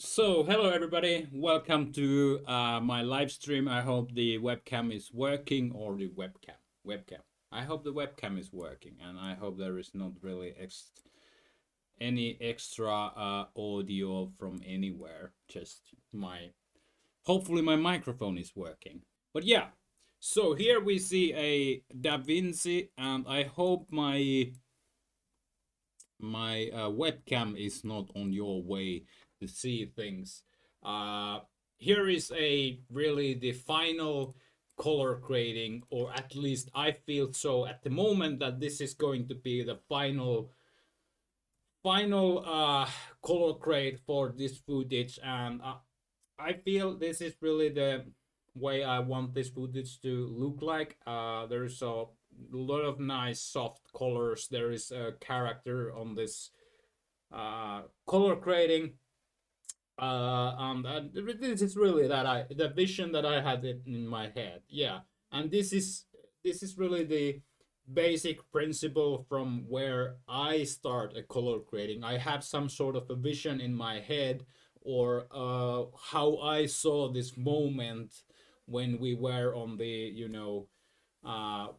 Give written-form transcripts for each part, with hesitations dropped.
So, hello everybody, welcome to my live stream. I hope the webcam is working, or the webcam. I hope the webcam is working, and I hope there is not really any extra audio from anywhere. Just hopefully my microphone is working. But yeah, so here we see a DaVinci, and I hope my webcam is not on your way to see things. Uh, Here is a really the final color grading, or at least I feel so at the moment that this is going to be the final color grade for this footage, and I feel this is really the way I want this footage to look like. There's a lot of nice soft colors. There is a character on this color grading, and this is really the vision that I had in my head. Yeah, and this is really the basic principle from where I start a color grading. I have some sort of a vision in my head, or how I saw this moment when we were on the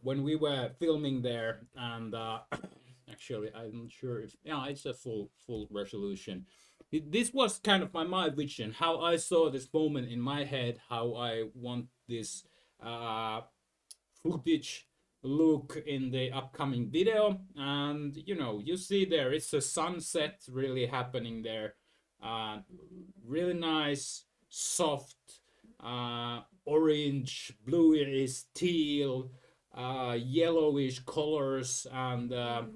when we were filming there, and actually I'm not sure if yeah, it's a full resolution. This was kind of my vision, how I saw this moment in my head, how I want this uh, footage look in the upcoming video. And you see there it's a sunset really happening there. uh, Really nice soft orange, bluish, teal, yellowish colors, and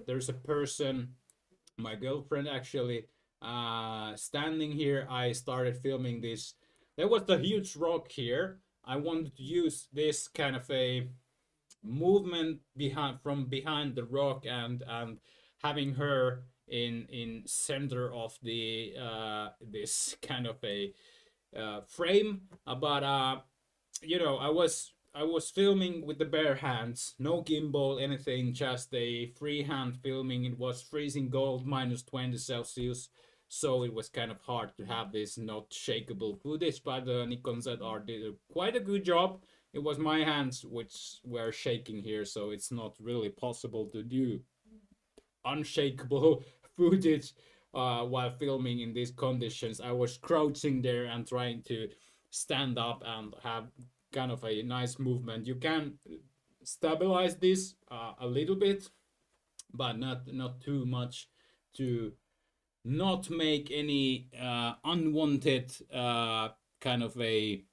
there's a person, my girlfriend actually, standing here. I started filming this. There was a huge rock here. I wanted to use this kind of a movement behind the rock, and having her in center of the this kind of a frame. But I was filming with the bare hands, no gimbal, anything, just a freehand filming. It was freezing cold, -20 Celsius, so it was kind of hard to have this not shakeable footage. But the Nikon ZR did quite a good job. It was my hands which were shaking here, so it's not really possible to do unshakable footage while filming in these conditions. I was crouching there and trying to stand up and have kind of a nice movement. You can stabilize this a little bit, but not too much to not make any unwanted kind of a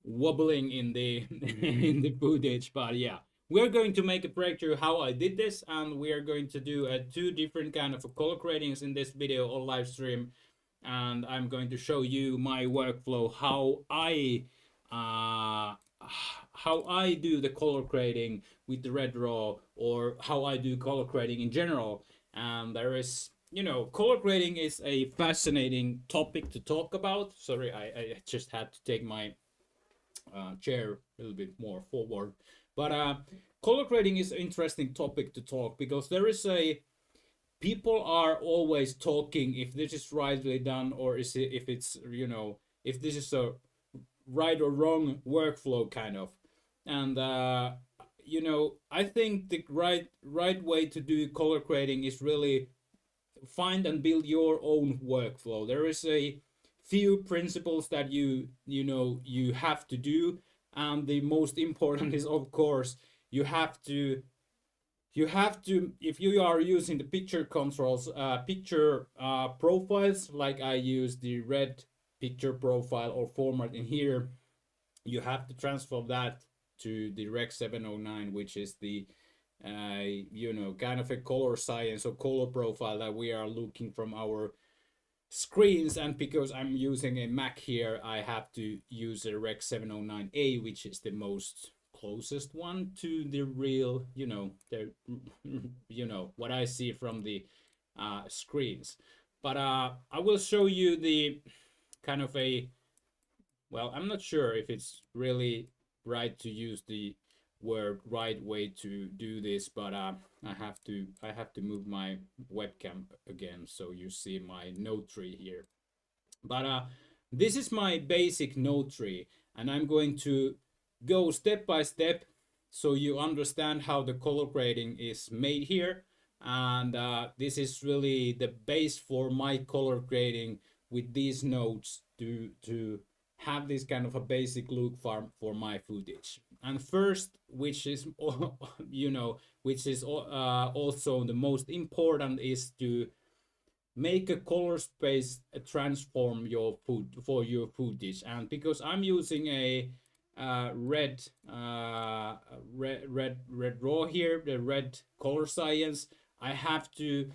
wobbling in the in the footage. But yeah, we're going to make a breakthrough how I did this, and we are going to do two different kind of color gradings in this video or live stream. And I'm going to show you my workflow, uh, how I do the color grading with the red raw, or how I do color grading in general. And there is, color grading is a fascinating topic to talk about. Sorry, I just had to take my chair a little bit more forward. But color grading is an interesting topic to talk, because there is a people are always talking if this is rightly done, or is it, if it's if this is a right or wrong workflow kind of. And I think the right way to do color grading is really find and build your own workflow. There is a few principles that you have to do, and the most important is, of course, you have to if you are using the picture controls, picture profiles, like I use the red picture profile or format in here, you have to transfer that to the Rec 709, which is the kind of a color science or color profile that we are looking from our screens. And because I'm using a Mac here, I have to use a Rec 709A, which is the most closest one to the real, what I see from the screens. But I will show you the kind of a, well, I'm not sure if it's really right to use the word right way to do this, but I have to move my webcam again so you see my note tree here. But this is my basic node tree, and I'm going to go step by step so you understand how the color grading is made here. And this is really the base for my color grading with these nodes to have this kind of a basic look for my footage. And first, which is you know, which is also the most important, is to make a color space transform your food for your footage. And because I'm using a red raw here, the red color science, I have to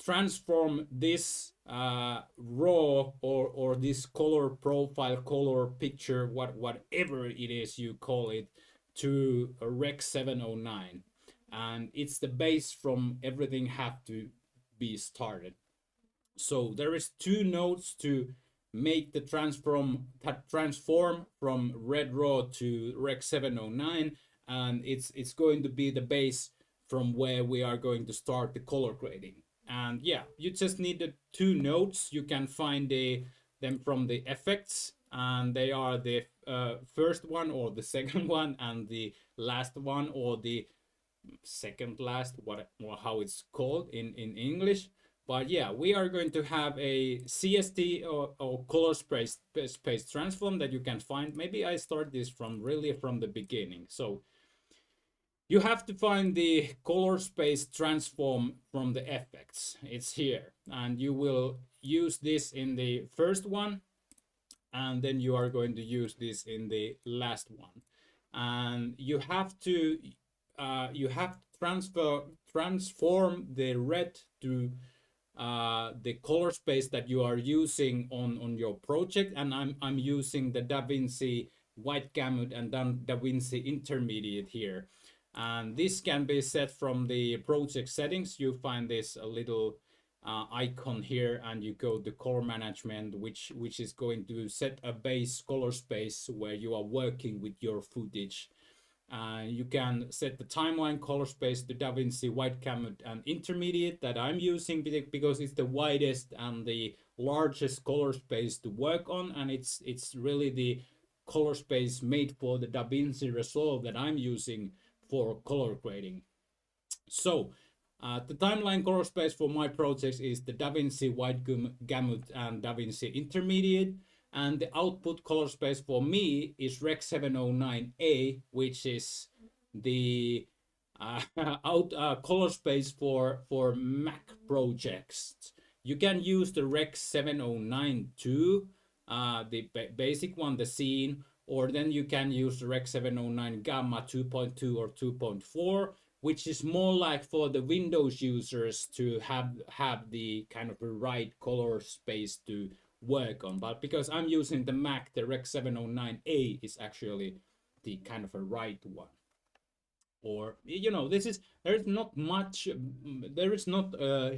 transform this raw or this color profile, color picture, whatever it is you call it, to a Rec 709. And it's the base from everything have to be started. So there is two nodes to make the transform from red raw to Rec 709, and it's going to be the base from where we are going to start the color grading. And yeah, you just need the two nodes. You can find them from the effects, and they are the first one or the second one, and the last one or the second last, what or how it's called in English. But yeah, we are going to have a CST or color space transform that you can find. Maybe I start this from really from the beginning. So you have to find the color space transform from the effects. It's here, and you will use this in the first one, and then you are going to use this in the last one. And you have to transform the red to the color space that you are using on your project. And I'm using the DaVinci White Gamut and DaVinci Intermediate here. And this can be set from the project settings. You find this a little icon here, and you go to color management, which is going to set a base color space where you are working with your footage. You can set the timeline color space to DaVinci White Gamut and Intermediate that I'm using because it's the widest and the largest color space to work on, and it's really the color space made for the DaVinci Resolve that I'm using for color grading. So the timeline color space for my projects is the DaVinci White Gamut and DaVinci Intermediate. And the output color space for me is Rec 709A, which is the color space for Mac projects. You can use the Rec 709 too, the basic one, the scene, or then you can use the Rec 709 Gamma 2.2 or 2.4, which is more like for the Windows users to have the kind of a right color space to work on. But because I'm using the Mac, the Rec 709A is actually the kind of a right one. Or this is, there's not much, there is not a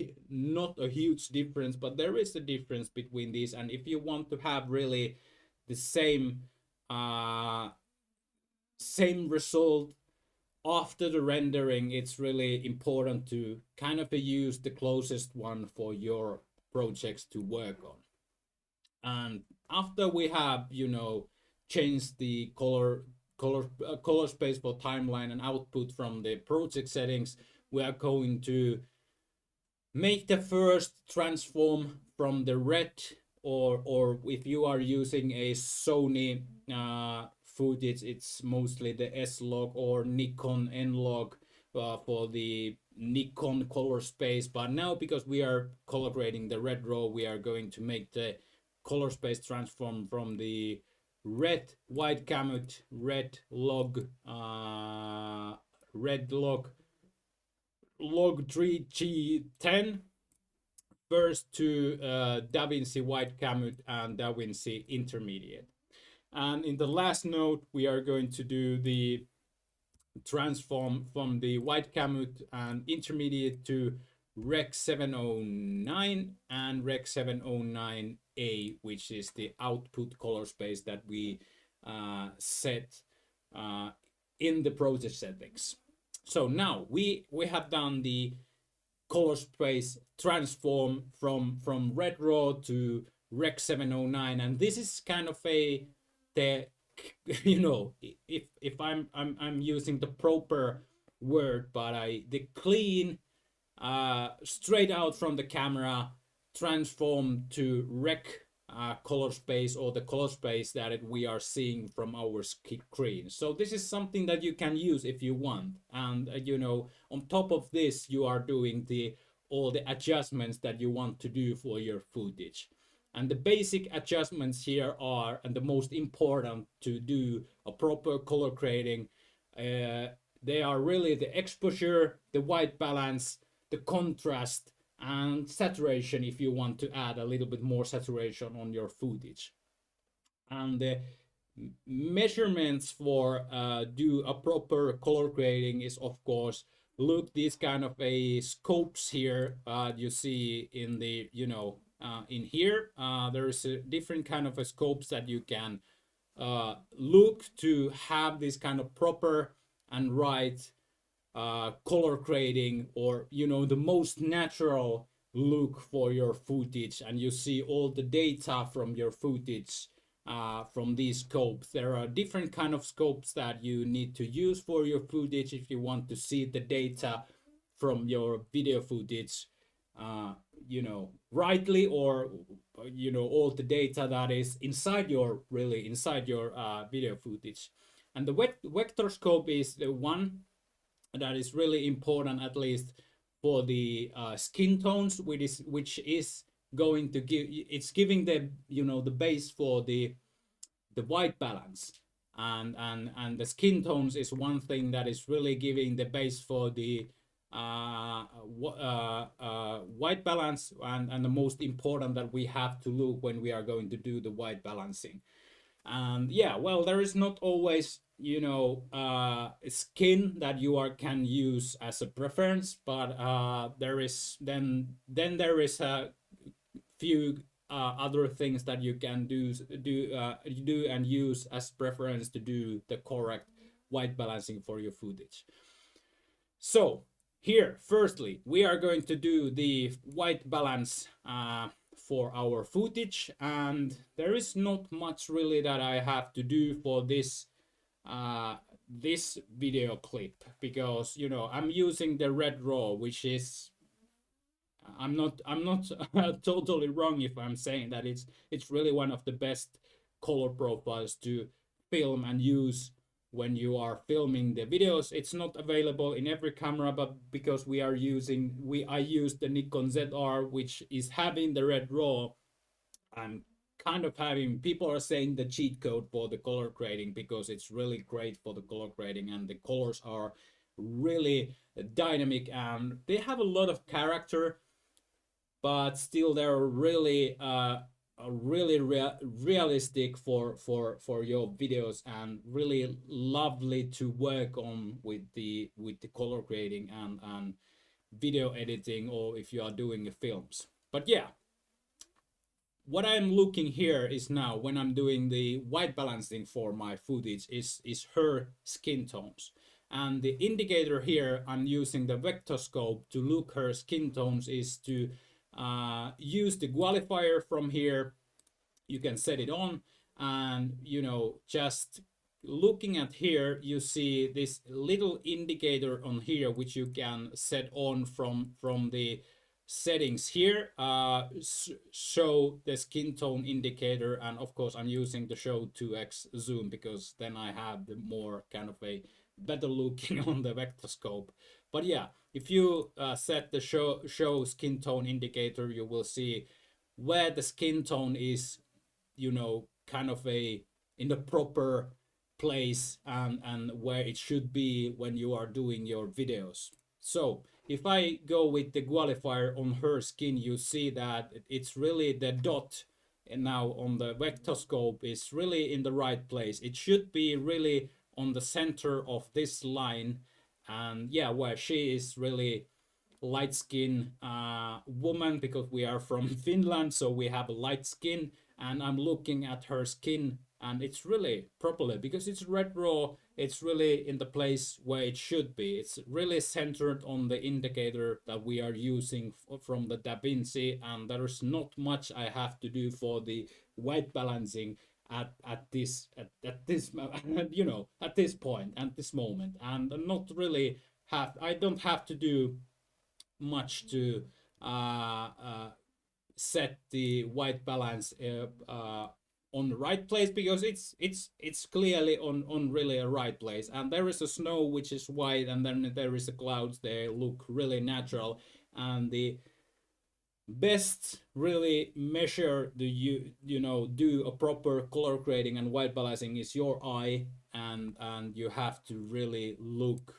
huge difference, but there is a difference between these. And if you want to have really the same result after the rendering, it's really important to kind of use the closest one for your projects to work on. And after we have changed the color space for timeline and output from the project settings, we are going to make the first transform from the red, or if you are using a Sony footage, it's mostly the S-Log or Nikon N-Log for the Nikon color space. But now, because we are color grading the red raw, we are going to make the color space transform from the red White Gamut red log log 3G10 first to DaVinci White Gamut and DaVinci Intermediate. And in the last node, we are going to do the transform from the White Gamut and Intermediate to Rec 709 and Rec 709A, which is the output color space that we set in the project settings. So now we have done the color space transform from red raw to Rec 709, and this is kind of a the you know, if I'm using the proper word, but the clean, straight out from the camera, transformed to rec color space, or the color space that we are seeing from our screen. So this is something that you can use if you want, and you know, on top of this you are doing all the adjustments that you want to do for your footage. And the basic adjustments here are, and the most important to do a proper color grading, they are really the exposure, the white balance, the contrast, and saturation, if you want to add a little bit more saturation on your footage. And the measurements for do a proper color grading is, of course, look these kind of a scopes here you see in the, you know, in here there's a different kind of a scopes that you can look to have this kind of proper and right color grading, or you know, the most natural look for your footage, and you see all the data from your footage from these scopes. There are different kind of scopes that you need to use for your footage if you want to see the data from your video footage you know, rightly, or you know, all the data that is inside your video footage. And the vector scope is the one that is really important, at least for the skin tones, which is going to give, it's giving the, you know, the base for the white balance. And the skin tones is one thing that is really giving the base for the white balance, and the most important that we have to look when we are going to do the white balancing. And yeah, well, there is not always, you know, skin that you can use as a preference, but there is then there is a few other things that you can do and use as preference to do the correct white balancing for your footage. So here, firstly, we are going to do the white balance for our footage, and there is not much really that I have to do for this this video clip, because you know, I'm using the Red RAW, which is, I'm not totally wrong if I'm saying that it's really one of the best color profiles to film and use when you are filming the videos. It's not available in every camera, but because I use the Nikon ZR, which is having the Red RAW, I'm kind of having, people are saying the cheat code for the color grading, because it's really great for the color grading, and the colors are really dynamic and they have a lot of character, but still they're really realistic for your videos, and really lovely to work on with the color grading and video editing, or if you are doing films. But yeah, what I'm looking here is, now when I'm doing the white balancing for my footage, is her skin tones. And the indicator here, I'm using the vector scope to look her skin tones, is to use the qualifier from here. You can set it on, and you know, just looking at here, you see this little indicator on here, which you can set on from the settings here, show the skin tone indicator. And of course I'm using the show 2x zoom, because then I have the more kind of a better looking on the vector scope. But yeah, if you set the show skin tone indicator, you will see where the skin tone is, you know, kind of in the proper place, and where it should be when you are doing your videos. So if I go with the qualifier on her skin, you see that it's really the dot, and now on the vector scope is really in the right place. It should be really on the center of this line, and yeah, where she is really light skin woman, because we are from Finland, so we have a light skin, and I'm looking at her skin and it's really properly, because it's red raw, it's really in the place where it should be. It's really centered on the indicator that we are using from the DaVinci, and there is not much I have to do for the white balancing at this you know, at this point, at this moment. And not really have, I don't have to do much to uh, uh, set the white balance on the right place, because it's clearly on really a right place. And there is a snow which is white, and then there is the clouds, they look really natural. And the best really measure do you know, do a proper color grading and white balancing is your eye. And you have to really look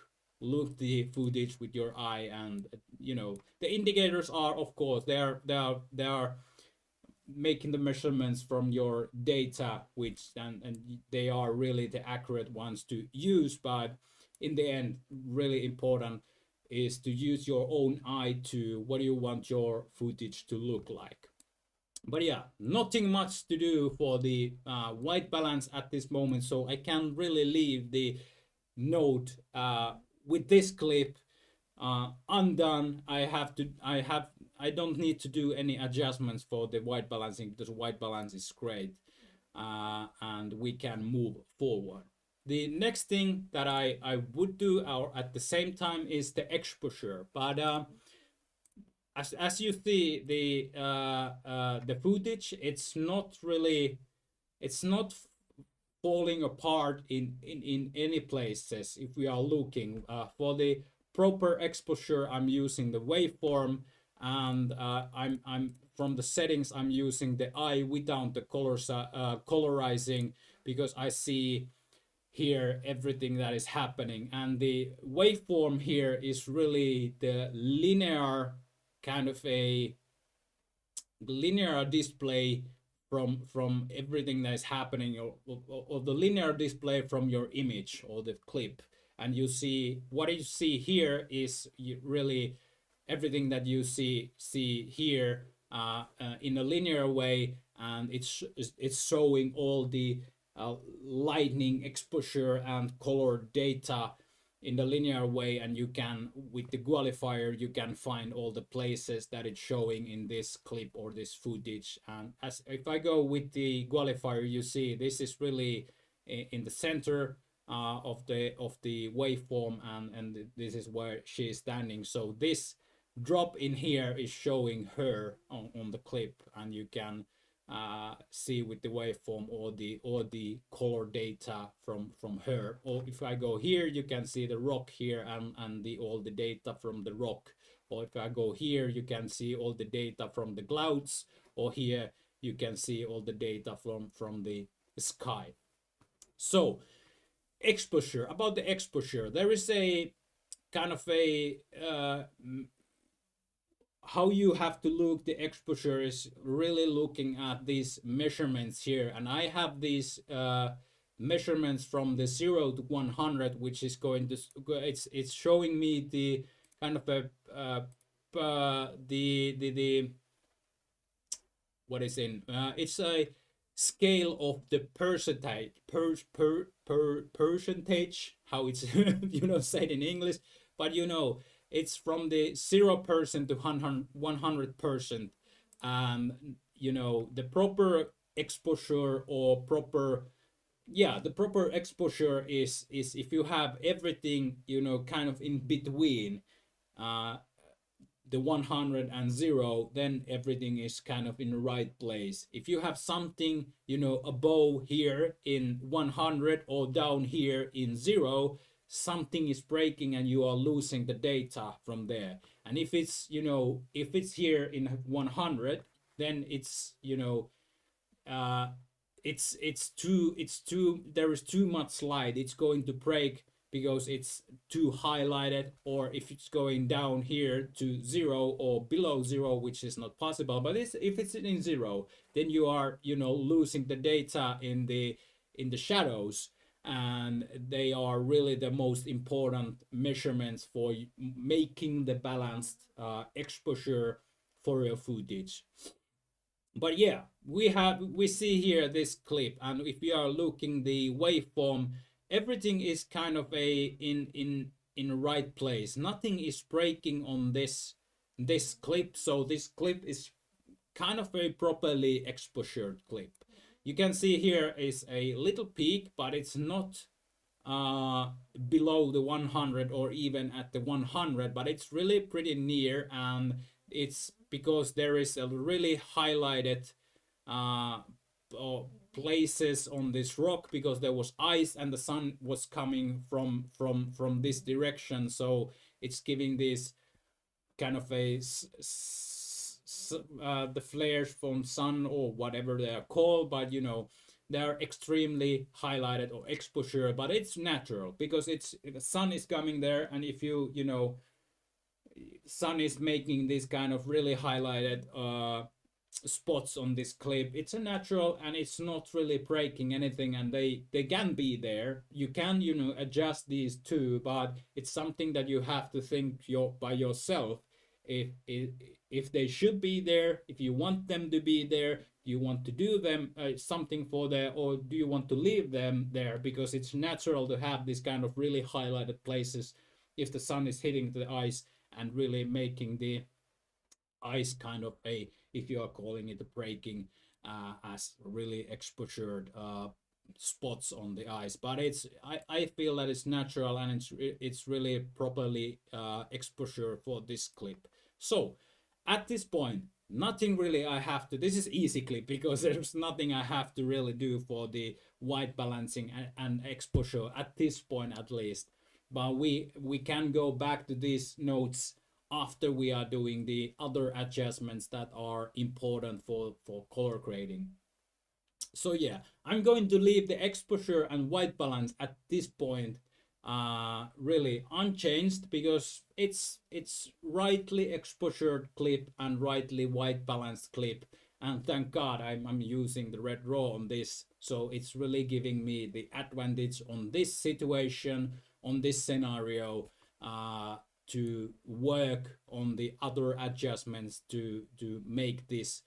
the footage with your eye. And you know, the indicators are, of course, they are making the measurements from your data, which and they are really the accurate ones to use. But in the end, really important is to use your own eye to what do you want your footage to look like. But yeah, nothing much to do for the white balance at this moment, so I can really leave the note with this clip undone. I don't need to do any adjustments for the white balancing, because white balance is great. And we can move forward. The next thing that I would do at the same time is the exposure. But as you see, the footage, it's not falling apart in any places. If we are looking for the proper exposure, I'm using the waveform. And I'm from the settings, I'm using the eye without the colorizing, because I see here everything that is happening. And the waveform here is really the linear, kind of a linear display from everything that is happening, or the linear display from your image or the clip. And you see, what you see here is really everything that you see here in a linear way. And it's showing all the lightning, exposure, and color data in the linear way. And you can, with the qualifier, you can find all the places that it's showing in this clip or this footage. And as if I go with the qualifier, you see this is really in the center of the waveform, and this is where she is standing. So this drop in here is showing her on the clip, and you can see with the waveform or the color data from her. Or if I go here, you can see the rock here, and all the data from the rock. Or if I go here, you can see all the data from the clouds. Or here you can see all the data from the sky. So exposure, about the exposure, there is a kind of a how you have to look the exposure is really looking at these measurements here. And I have these measurements from the 0 to 100, which is going to, it's showing me the kind of a the what is in it's a scale of the percentage percentage, how it's you know, said in English. But you know, it's from the 0% to 100%. You know, the proper exposure, or proper, yeah, the proper exposure is if you have everything, you know, kind of in between the 100 and 0, then everything is kind of in the right place. If you have something, you know, above here in 100 or down here in 0, something is breaking and you are losing the data from there. And if it's, you know, if it's here in 100, then it's, you know, it's too there is too much light, it's going to break because it's too highlighted. Or if it's going down here to 0 or below 0, which is not possible, but if it's in 0, then you are, you know, losing the data in the shadows. And they are really the most important measurements for making the balanced exposure for your footage. But yeah, we see here this clip, and if we are looking the waveform, everything is kind of a in the right place. Nothing is breaking on this clip, so this clip is kind of a properly exposured clip. You can see here is a little peak, but it's not uh, below the 100 or even at the 100, but it's really pretty near, and it's because there is a really highlighted uh, places on this rock because there was ice and the sun was coming from this direction, so it's giving this kind of a the flares from sun or whatever they are called, but you know they are extremely highlighted or exposure, but it's natural because it's the sun is coming there, and if you know sun is making this kind of really highlighted spots on this clip, it's a natural and it's not really breaking anything, and they can be there. You can, you know, adjust these too, but it's something that you have to think by yourself if they should be there, if you want them to be there, do you want to do them something for there, or do you want to leave them there, because it's natural to have this kind of really highlighted places if the sun is hitting the ice and really making the ice kind of a, if you are calling it a breaking, as really exposured spots on the ice. But I feel that it's natural and it's really properly exposure for this clip. So at this point, nothing really I have to, this is easy clip because there's nothing I have to really do for the white balancing and exposure at this point at least. But we can go back to these notes after we are doing the other adjustments that are important for color grading. So yeah, I'm going to leave the exposure and white balance at this point really unchanged, because it's rightly exposured clip and rightly white balanced clip, and thank God I'm using the red raw on this, so it's really giving me the advantage on this situation, on this scenario, to work on the other adjustments to make this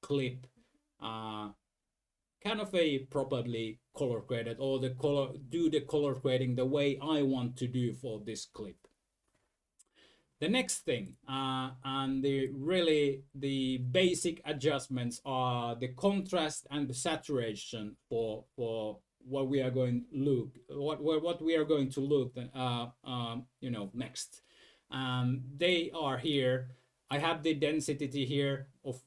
clip kind of a properly color graded, or the color, do the color grading the way I want to do for this clip. The next thing, and the basic adjustments are the contrast and the saturation for what we are going to look, what we are going to look you know, next. They are here. I have the density here of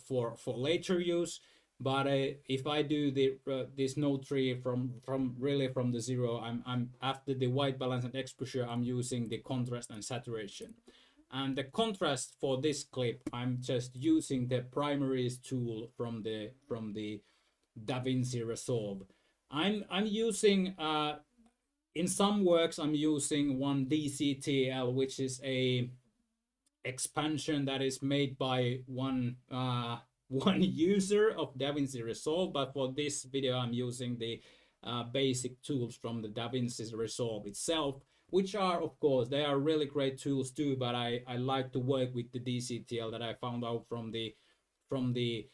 for later use, but if I do the this node tree from really from the zero, I'm after the white balance and exposure, I'm using the contrast and saturation. And the contrast for this clip, I'm just using the primaries tool from the DaVinci Resolve. I'm using in some works I'm using one DCTL, which is a expansion that is made by one one user of DaVinci Resolve, but for this video I'm using the basic tools from the DaVinci Resolve itself, which are, of course, they are really great tools too, but I like to work with the DCTL that I found out from the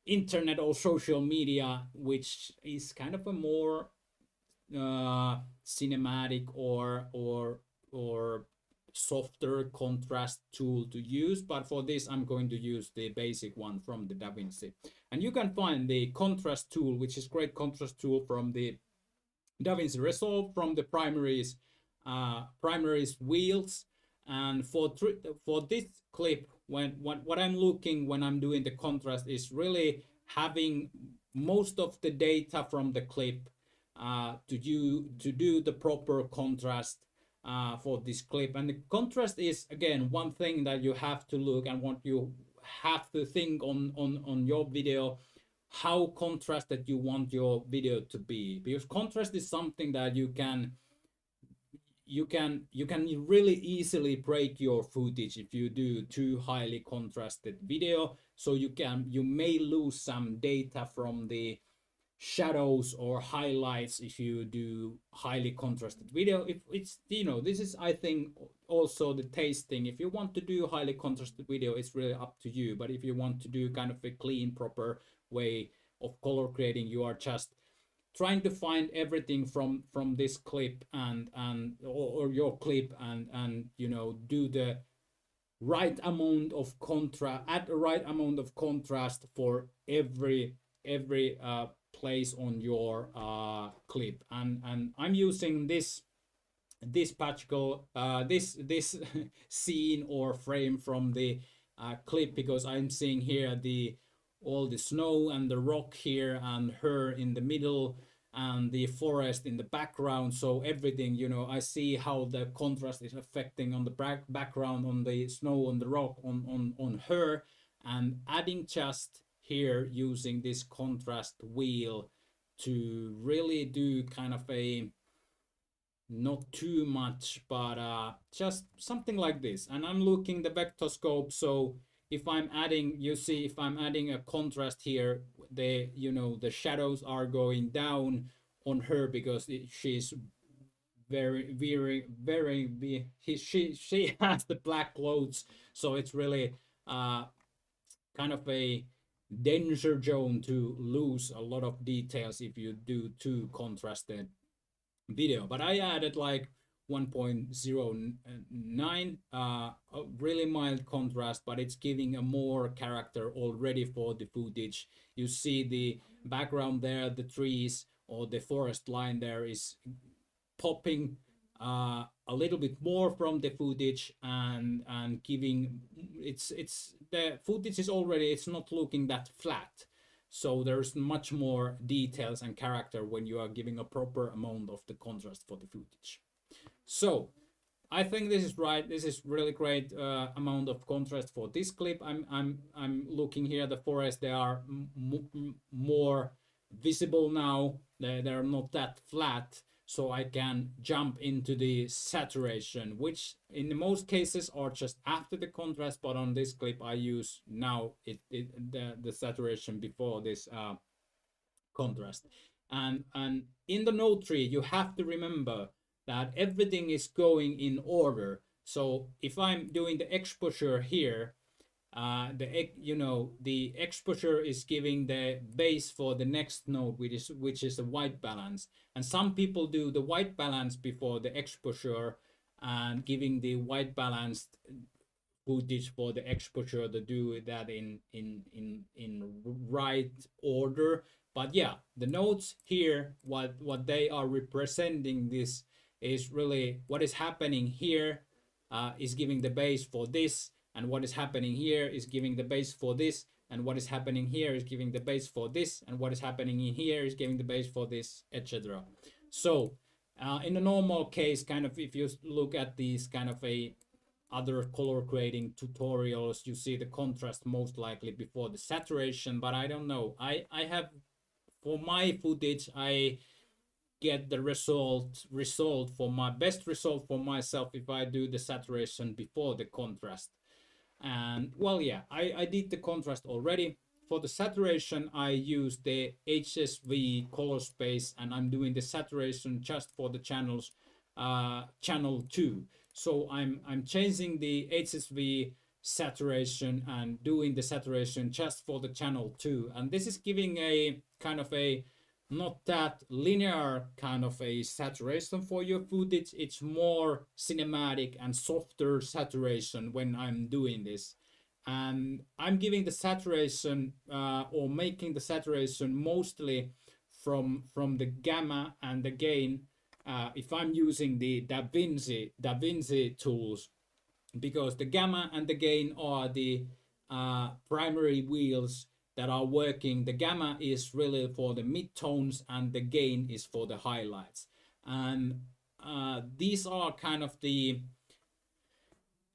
internet or social media, which is kind of a more cinematic or softer contrast tool to use, but for this I'm going to use the basic one from the DaVinci. And you can find the contrast tool, which is great contrast tool from the DaVinci Resolve, from the primaries wheels. And for this clip, what I'm looking when I'm doing the contrast is really having most of the data from the clip to do the proper contrast for this clip. And the contrast is again one thing that you have to look and what you have to think on your video, how contrasted you want your video to be, because contrast is something that you can really easily break your footage if you do too highly contrasted video. So you may lose some data from the shadows or highlights if you do highly contrasted video. If it's, you know, this is, I think, also the tasting. If you want to do highly contrasted video, it's really up to you. But if you want to do kind of a clean, proper way of color grading, you are just trying to find everything from this clip or your clip, and you know, do the right amount of contrast, add the right amount of contrast for every place on your clip. And I'm using this particular this scene or frame from the clip, because I'm seeing here the all the snow and the rock here and her in the middle and the forest in the background. So everything, you know, I see how the contrast is affecting on the background, on the snow, on the rock, on her, and adding just here using this contrast wheel to really do kind of a, not too much, but just something like this. And I'm looking the vector scope, so if I'm adding, you see, if I'm adding a contrast here, the, you know, the shadows are going down on her because she's she has the black clothes, so it's really kind of a danger zone to lose a lot of details if you do too contrasted video. But I added like 1.09, a really mild contrast, but it's giving a more character already for the footage. You see the background there, the trees or the forest line there is popping a little bit more from the footage, and giving, it's the footage is already, it's not looking that flat. So there's much more details and character when you are giving a proper amount of the contrast for the footage. So I think this is right. This is really great amount of contrast for this clip. I'm looking here, the forest, they are more visible now. They're not that flat. So I can jump into the saturation, which in most cases are just after the contrast, but on this clip I use now the saturation before this contrast. And in the node tree, you have to remember that everything is going in order. So if I'm doing the exposure here, the exposure is giving the base for the next node, which is the white balance. And some people do the white balance before the exposure and giving the white balanced footage for the exposure, to do that in right order. But yeah, the nodes here, what they are representing, this is really what is happening here is giving the base for this, and what is happening here is giving the base for this, and what is happening here is giving the base for this, and what is happening in here is giving the base for this, etc. So in a normal case, kind of, if you look at these kind of a other color grading tutorials, you see the contrast most likely before the saturation. But I don't know, I have, for my footage, I get the result for my best result for myself if I do the saturation before the contrast. And well, yeah, I did the contrast already. For the saturation, I use the HSV color space, and I'm doing the saturation just for the channels, channel 2. So I'm changing the HSV saturation and doing the saturation just for the channel 2. And this is giving a kind of a not that linear kind of a saturation for your footage. It's more cinematic and softer saturation when I'm doing this. And I'm giving the saturation or making the saturation mostly from the gamma and the gain if I'm using the DaVinci tools, because the gamma and the gain are the primary wheels that are working. The gamma is really for the midtones and the gain is for the highlights. And these are kind of the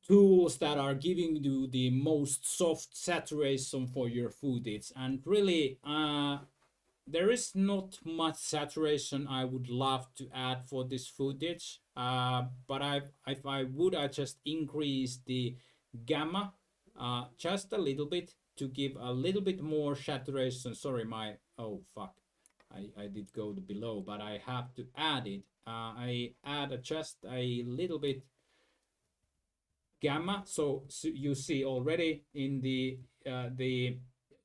tools that are giving you the most soft saturation for your footage. And really, there is not much saturation I would love to add for this footage. But if I would, I just increase the gamma just a little bit to give a little bit more saturation. Sorry, oh fuck. I did go to below, but I have to add it. I add just a little bit gamma, so you see already in the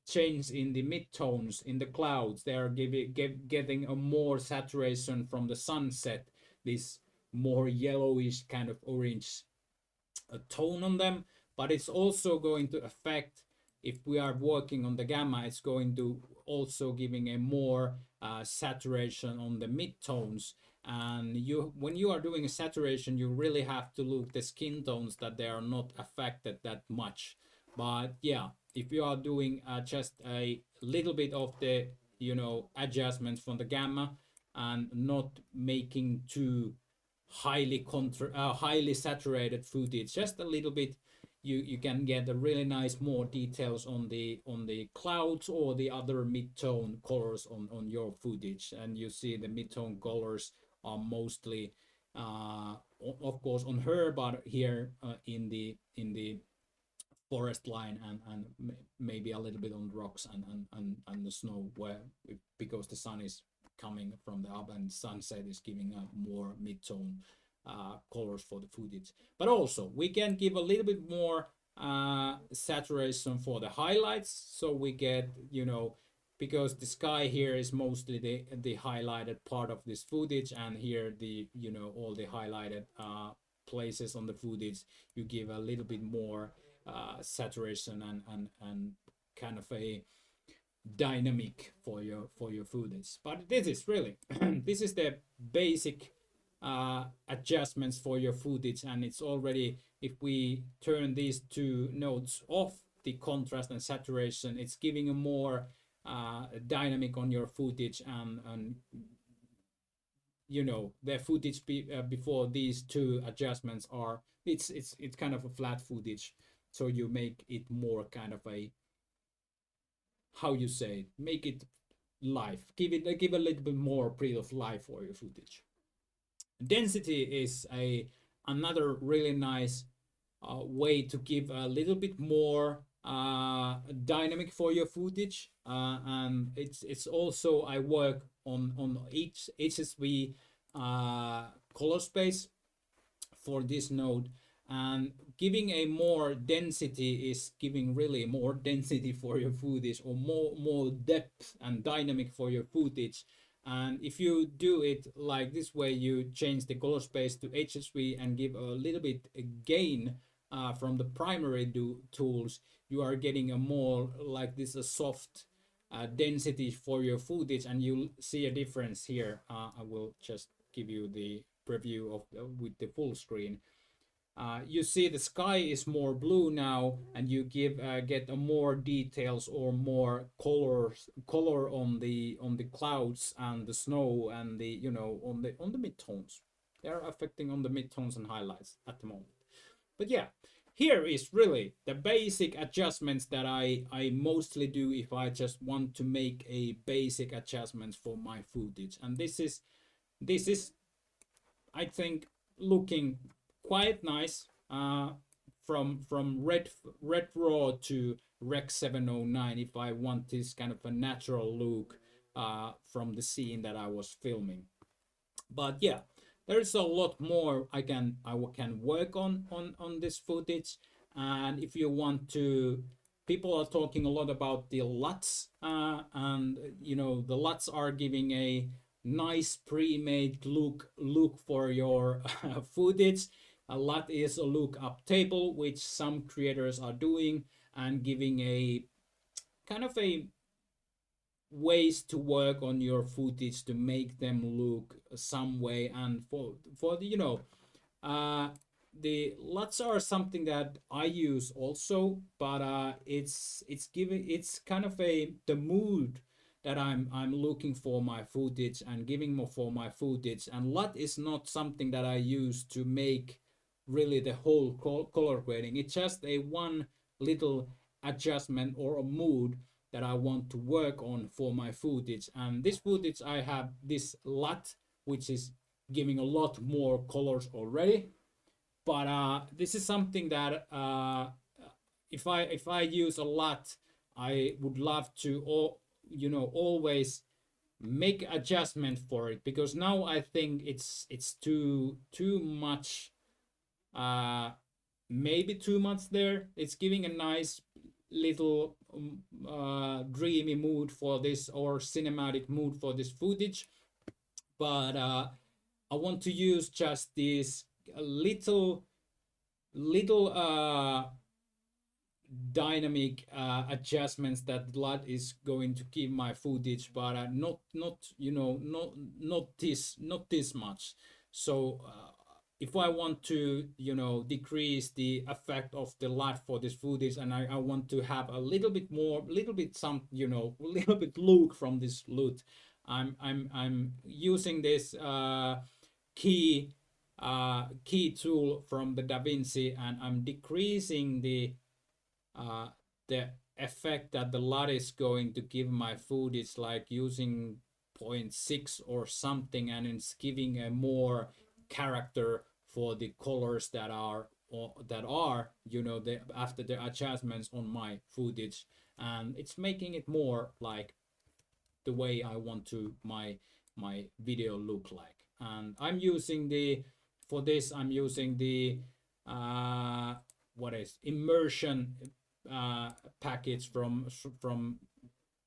change in the midtones in the clouds, they are getting a more saturation from the sunset, this more yellowish kind of orange tone on them. But it's also going to affect, if we are working on the gamma, it's going to also giving a more saturation on the midtones. And when you are doing a saturation, you really have to look the skin tones that they are not affected that much. But yeah, if you are doing just a little bit of the adjustments from the gamma and not making too highly saturated footage, just a little bit, you can get a really nice more details on the clouds or the other mid-tone colors on your footage. And you see the mid-tone colors are mostly of course on her, but here in the forest line, and maybe a little bit on rocks and the snow, where because the sun is coming from the up and sunset is giving a more mid-tone colors for the footage. But also we can give a little bit more saturation for the highlights, so we get, because the sky here is mostly the highlighted part of this footage, and here the all the highlighted places on the footage, you give a little bit more saturation and kind of a dynamic for your footage. But this is really this is the basic adjustments for your footage, and it's already, if we turn these two nodes off, the contrast and saturation, it's giving a more dynamic on your footage, and the footage before these two adjustments are, it's kind of a flat footage, so you make it more kind of a, how you say, make it live, give a little bit more breath of life for your footage. Density is another really nice way to give a little bit more dynamic for your footage, and it's also, I work on each HSV color space for this node, and giving a more density is giving really more density for your footage, or more depth and dynamic for your footage. And if you do it like this way, you change the color space to HSV and give a little bit gain from the primary tools, you are getting a more like this, a soft density for your footage, and you'll see a difference here. I will just give you the preview of with the full screen. You see the sky is more blue now, and you get a more details or more color on the clouds and the snow and the on the midtones. They are affecting on the midtones and highlights at the moment. But yeah, here is really the basic adjustments that I mostly do if I just want to make a basic adjustments for my footage. And this is I think looking quite nice from red raw to rec 709, if I want this kind of a natural look from the scene that I was filming. But yeah, there's a lot more I can work on this footage. And if you want to, people are talking a lot about the LUTs, and the LUTs are giving a nice pre-made look for your footage. A LUT is a lookup table, which some creators are doing, and giving a kind of a ways to work on your footage to make them look some way. And for the the LUTs are something that I use also, but it's kind of the mood that I'm looking for my footage and giving more for my footage. And LUT is not something that I use to make really the whole color grading. It's just a one little adjustment or a mood that I want to work on for my footage. And this footage, I have this LUT, which is giving a lot more colors already. But this is something that if I use a LUT, I would love to always make adjustment for it, because now I think it's too much, maybe too much there. It's giving a nice little dreamy mood for this, or cinematic mood for this footage, but I want to use just these little dynamic adjustments that LUT is going to give my footage, but not you know, not this much. So if I want to, you know, decrease the effect of the LUT for this footage, and I want to have a little bit more, some, you know, a little bit look from this LUT, I'm using this key tool from the DaVinci, and I'm decreasing the effect that the LUT is going to give my footage, like using 0.6 or something, and it's giving a more character for the colors that are you know, the after the adjustments on my footage, and it's making it more like the way I want to my video look like. And I'm using the, for this I'm using the what is immersion package from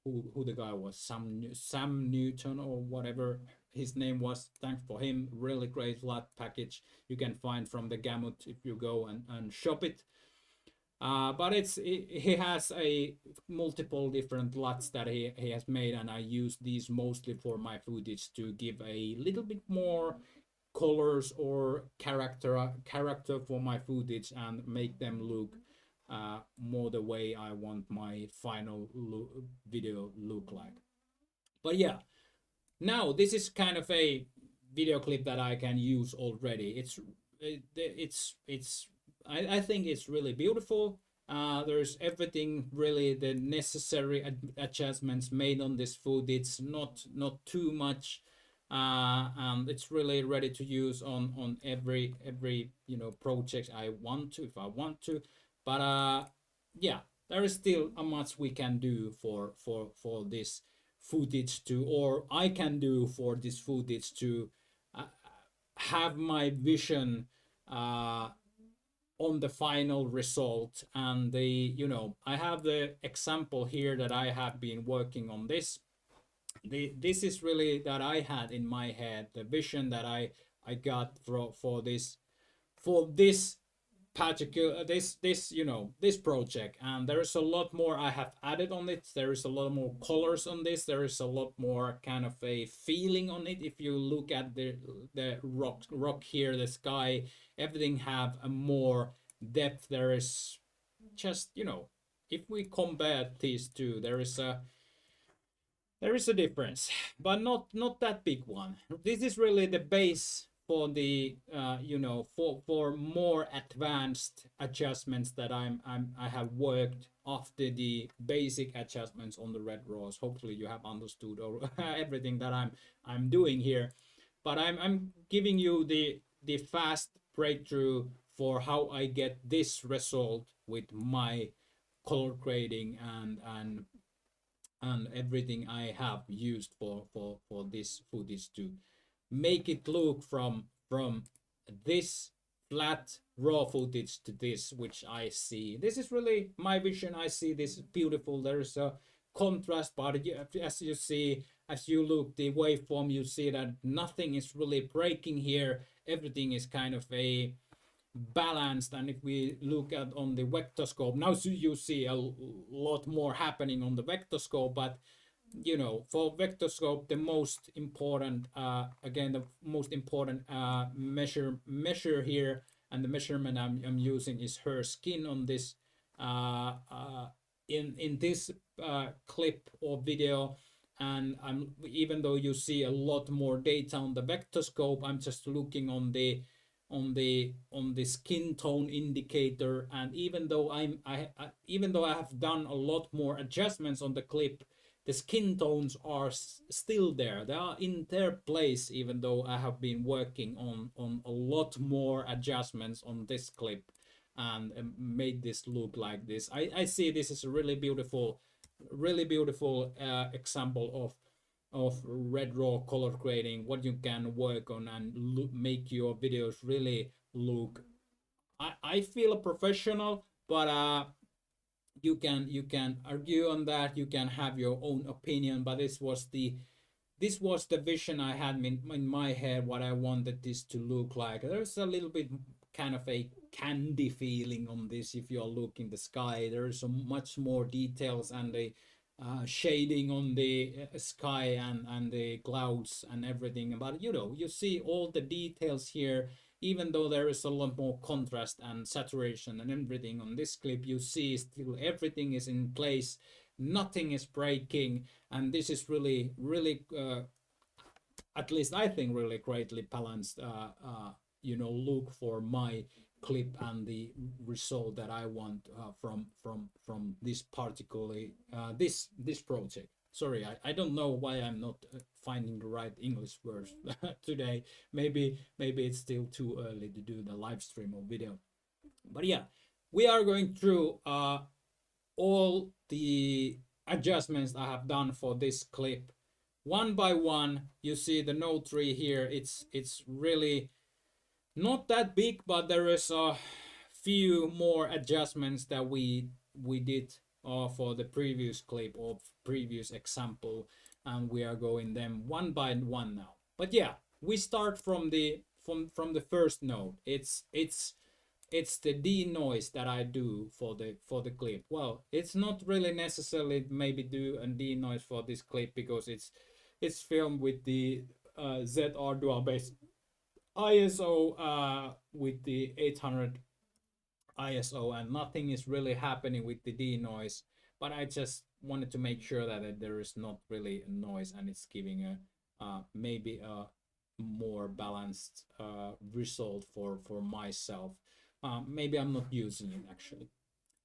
who the guy was, Sam Newton or whatever his name was. Thanks for him. Really great LUT package you can find from the Gamut if you go and shop it. But he has a multiple different LUTs that he has made, and I use these mostly for my footage to give a little bit more colors or character for my footage, and make them look more the way I want my final video look like. But yeah, now this is kind of a video clip that I can use already. I think it's really beautiful. There's everything, really the necessary adjustments made on this footage, not too much, and it's really ready to use on every you know, project I want to, if I want to. But yeah, there is still a much we can do for this footage to, or I can do for this footage to have my vision on the final result. And the, you know, I have the example here that I have been working on this. This is really that I had in my head, the vision that I got for this particular this you know, this project. And there is a lot more I have added on it. There is a lot more colors on this. There is a lot more kind of a feeling on it. If you look at the rock here, the sky, everything have a more depth. There is just, you know, if we compare these two, there is a difference, but not that big one. This is really the base for the you know, for more advanced adjustments that I have worked after the basic adjustments on the red raws. Hopefully you have understood or everything that I'm doing here, but I'm giving you the fast breakthrough for how I get this result with my color grading and everything I have used for this footage to make it look from this flat raw footage to this, which I see. This is really my vision. I see this beautiful. There's a contrast, but as you see, as you look the waveform, you see that nothing is really breaking here. Everything is kind of a balanced. And if we look at on the vector scope, now you see a lot more happening on the vector scope. But you know, for vector scope, the most important again, the most important measure here, and the measurement I'm using is her skin on this in this clip or video. And even though you see a lot more data on the vector scope, I'm just looking on the skin tone indicator. And even though even though I have done a lot more adjustments on the clip, the skin tones are still there. They are in their place, even though I have been working on a lot more adjustments on this clip and made this look like this. I see this is a really beautiful example of Red Raw color grading, what you can work on and make your videos really look, I feel professional, but you can argue on that, you can have your own opinion, but this was the vision I had in my head, what I wanted this to look like. There's a little bit kind of a candy feeling on this. If you look in the sky, there's so much more details and the shading on the sky and the clouds and everything. But you know, you see all the details here, even though there is a lot more contrast and saturation and everything on this clip, you see still everything is in place, nothing is breaking, and this is really at least I think really greatly balanced you know, look for my clip and the result that I want from this particularly this project. Sorry, I don't know why I'm not finding the right English words today. Maybe it's still too early to do the live stream or video. But yeah, we are going through all the adjustments I have done for this clip one by one. You see the Note 3 here. It's really not that big, but there is a few more adjustments that we did for the previous clip or previous example, and we are going them one by one now. But yeah, we start from the first note. It's the denoise that I do for the clip. Well, it's not really necessarily maybe do a denoise for this clip because it's filmed with the ZR dual base ISO with the 800 ISO, and nothing is really happening with the denoise, but I just wanted to make sure that there is not really a noise and it's giving a maybe a more balanced result for myself. Maybe I'm not using it actually.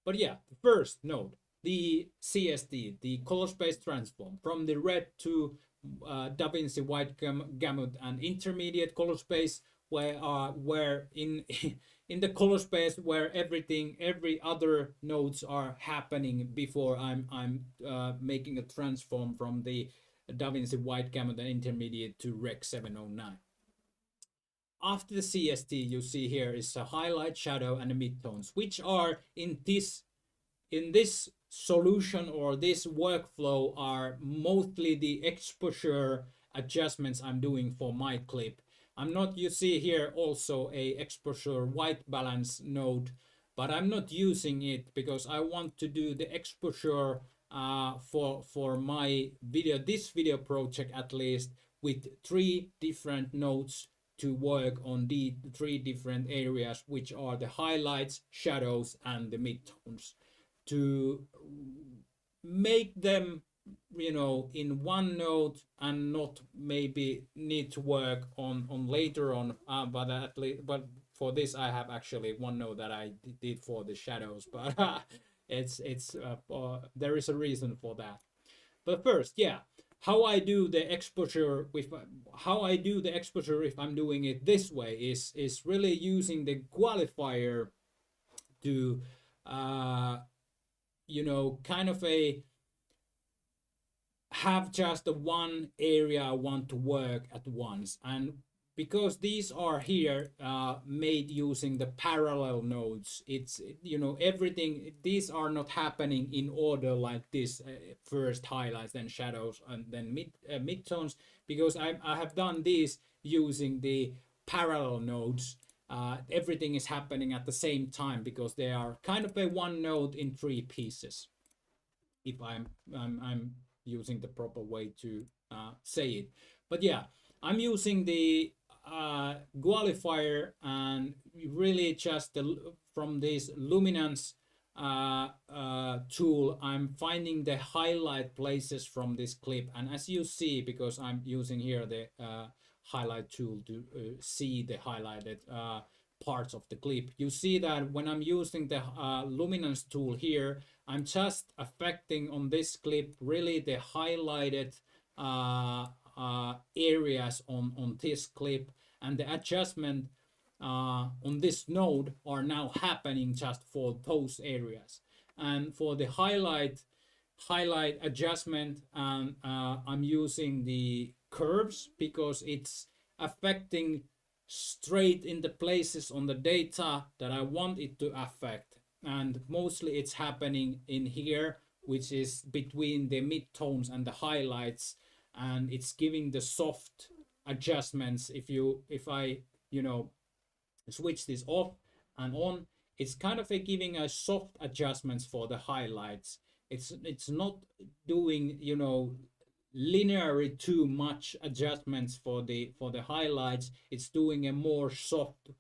But yeah, the first note, the CST, the color space transform from the red to DaVinci wide gamut and intermediate color space, where in in the color space where every other nodes are happening before I'm making a transform from the DaVinci wide gamut and intermediate to Rec 709. After the CST, you see here is a highlight, shadow, and the midtones, which are in this solution or this workflow are mostly the exposure adjustments I'm doing for my clip. I'm not, you see here also a exposure white balance node, but I'm not using it because I want to do the exposure for my video, this video project at least, with 3 different nodes to work on the 3 different areas, which are the highlights, shadows, and the midtones, to make them, you know, in one node and not maybe need to work on later on. But at least, but for this I have actually one node that I did for the shadows, but it's there is a reason for that. But first, yeah, how I do the exposure with if I'm doing it this way is really using the qualifier to you know, kind of have just the one area I want to work at once. And because these are here made using the parallel nodes, it's, you know, everything, these are not happening in order like this, first highlights, then shadows, and then midtones, because I have done these using the parallel nodes. Everything is happening at the same time because they are kind of a one node in 3 pieces, if I'm using the proper way to say it. But yeah, I'm using the qualifier, and really just from this luminance tool, I'm finding the highlight places from this clip. And as you see, because I'm using here the highlight tool to see the highlighted parts of the clip, you see that when I'm using the luminance tool here, I'm just affecting on this clip really the highlighted areas on this clip, and the adjustment on this node are now happening just for those areas. And for the highlight adjustment, and I'm using the curves because it's affecting straight in the places on the data that I want it to affect. And mostly it's happening in here, which is between the midtones and the highlights, and it's giving the soft adjustments. If I switch this off and on, it's kind of giving a soft adjustments for the highlights. It's not doing linearly too much adjustments for the highlights. It's doing a more soft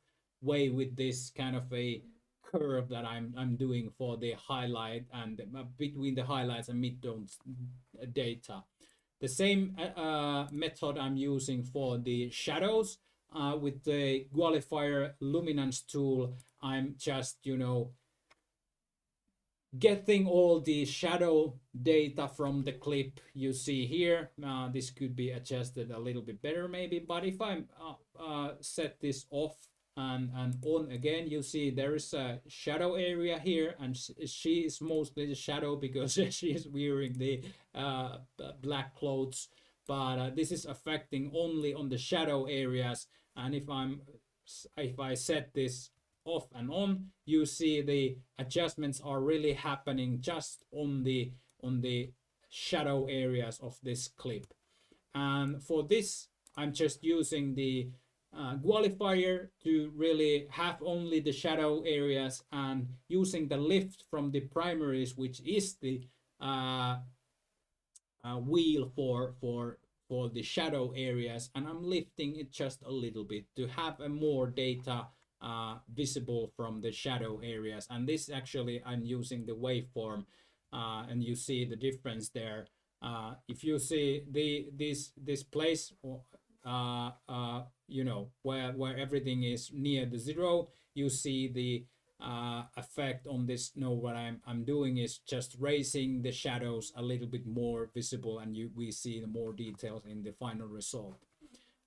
way with this kind of a curve that I'm doing for the highlight and between the highlights and midtones data. The same method I'm using for the shadows. With the qualifier luminance tool, I'm just getting all the shadow data from the clip you see here. This could be adjusted a little bit better maybe, but if I set this off and on again, you see there is a shadow area here, and she is mostly the shadow because she is wearing the black clothes, but this is affecting only on the shadow areas. And if I set this off and on, you see the adjustments are really happening just on the shadow areas of this clip. And for this, I'm just using the qualifier to really have only the shadow areas, and using the lift from the primaries, which is the wheel for the shadow areas, and I'm lifting it just a little bit to have a more data visible from the shadow areas. And this actually I'm using the waveform, and you see the difference there. If you see this place, where everything is near the zero, you see the effect on this. No, what I'm doing is just raising the shadows a little bit more visible, and we see the more details in the final result.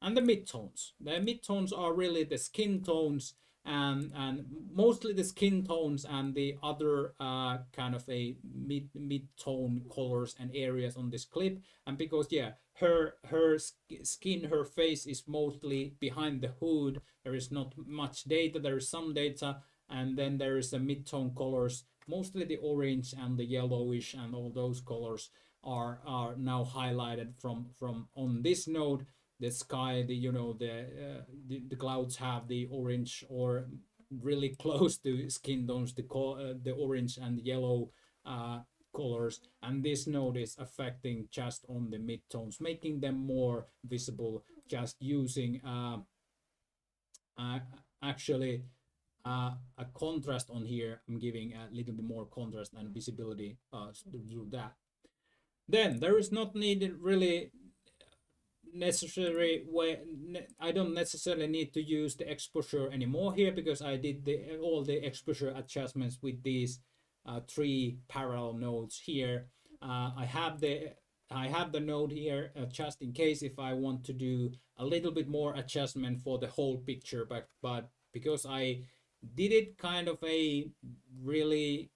And the midtones are really the skin tones, and mostly the skin tones and the other kind of a mid-tone colors and areas on this clip. And because her skin, her face is mostly behind the hood, there is not much data. There is some data, and then there is the mid-tone colors, mostly the orange and the yellowish, and all those colors are now highlighted from on this node. The sky, the clouds have the orange or really close to skin tones, the orange and yellow colors, and this node is affecting just on the midtones, making them more visible, just using actually a contrast on here. I'm giving a little bit more contrast and visibility to do that. Then there is not needed really necessary way. I don't necessarily need to use the exposure anymore here, because I did all the exposure adjustments with these 3 parallel nodes here. I have the node here just in case if I want to do a little bit more adjustment for the whole picture, but because I did it kind of a really,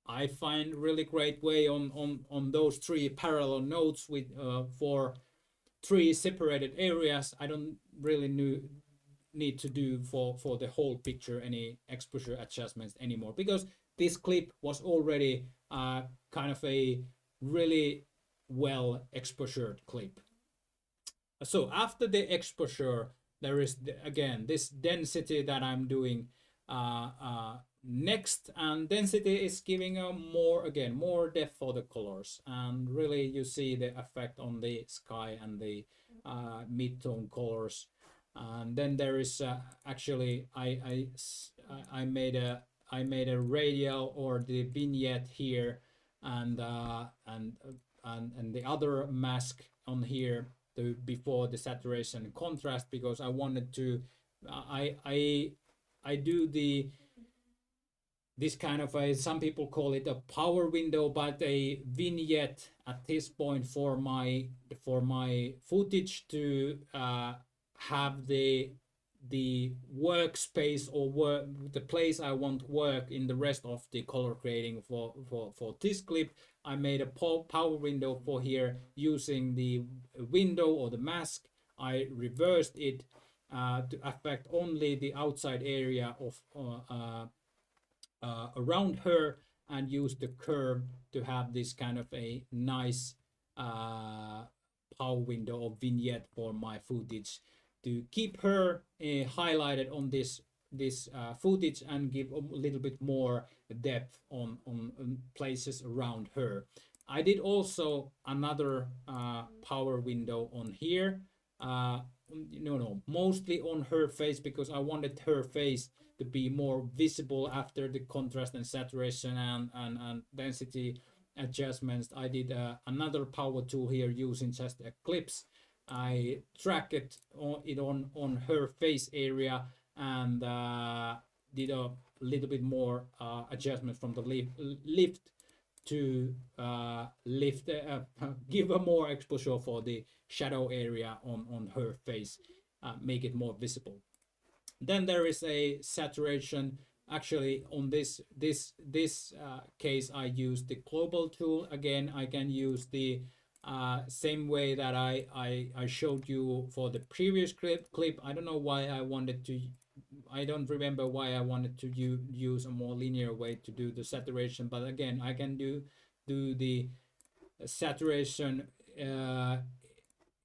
I find really great way on those 3 parallel nodes with for 3 separated areas, I don't really need to do for the whole picture any exposure adjustments anymore, because this clip was already kind of a really well exposured clip. So after the exposure, there is again this density that I'm doing next, and density is giving a more depth for the colors, and really you see the effect on the sky and the mid-tone colors. And then there is actually I made a radial or the vignette here, and the other mask on here before the saturation and contrast, because I wanted to I do this kind of some people call it a power window, but a vignette at this point for my footage to have the the workspace or the place I want to work in the rest of the color grading for this clip. I made a power window for here using the window or the mask. I reversed it to affect only the outside area of around her, and use the curve to have this kind of a nice power window or vignette for my footage, to keep her highlighted on this footage and give a little bit more depth on places around her. I did also another power window on here, mostly on her face, because I wanted her face to be more visible after the contrast and saturation and density adjustments. I did another power tool here using just Eclipse. I tracked it on her face area, and did a little bit more adjustment from the lift to give a more exposure for the shadow area on her face, make it more visible. Then there is a saturation. Actually, on this case, I use the global tool. Again, I can use the same way that I showed you for the previous clip. I don't know why I wanted to. I don't remember why I wanted to use a more linear way to do the saturation. But again, I can do the saturation.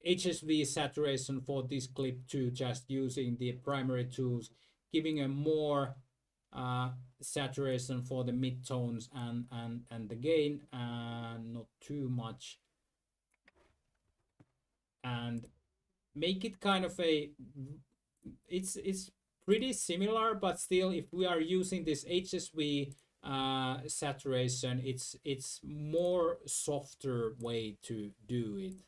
HSV saturation for this clip too, just using the primary tools, giving a more saturation for the midtones and the gain, and not too much, and make it kind of a, it's pretty similar, but still, if we are using this HSV saturation, it's more softer way to do it.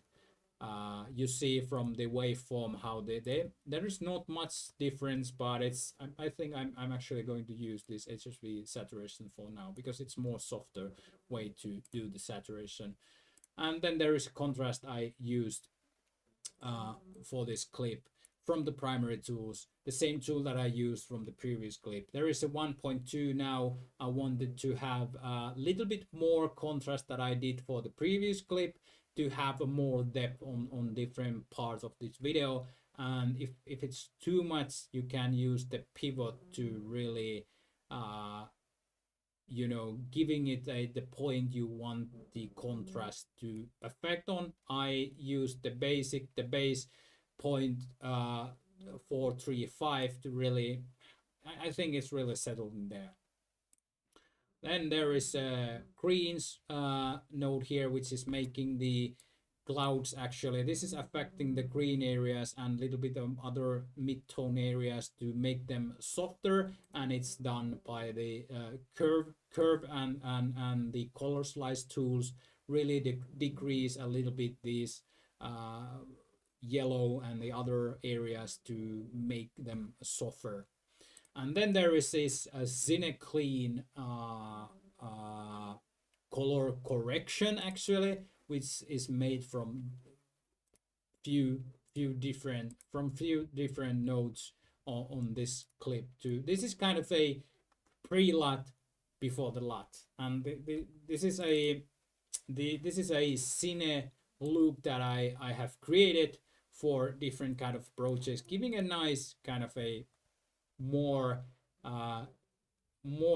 You see from the waveform how there is not much difference, but it's I think I'm actually going to use this HSV saturation for now, because it's more softer way to do the saturation. And then there is contrast I used for this clip from the primary tools, the same tool that I used from the previous clip. There is a 1.2 now. I wanted to have a little bit more contrast that I did for the previous clip, to have a more depth on different parts of this video. And if it's too much, you can use the pivot to really giving it the point you want the contrast to affect on. I used the base point 435 to really, I think it's really settled in there. Then there is a greens node here, which is making the clouds. Actually, this is affecting the green areas and a little bit of other mid-tone areas to make them softer, and it's done by the curve and the color slice tools. Really decrease a little bit these yellow and the other areas to make them softer. And then there is this Cine Clean color correction, actually, which is made from few different nodes on this clip too. This is kind of a pre-LUT before the LUT, and this is a Cine loop that I have created for different kind of projects, giving a nice kind of a more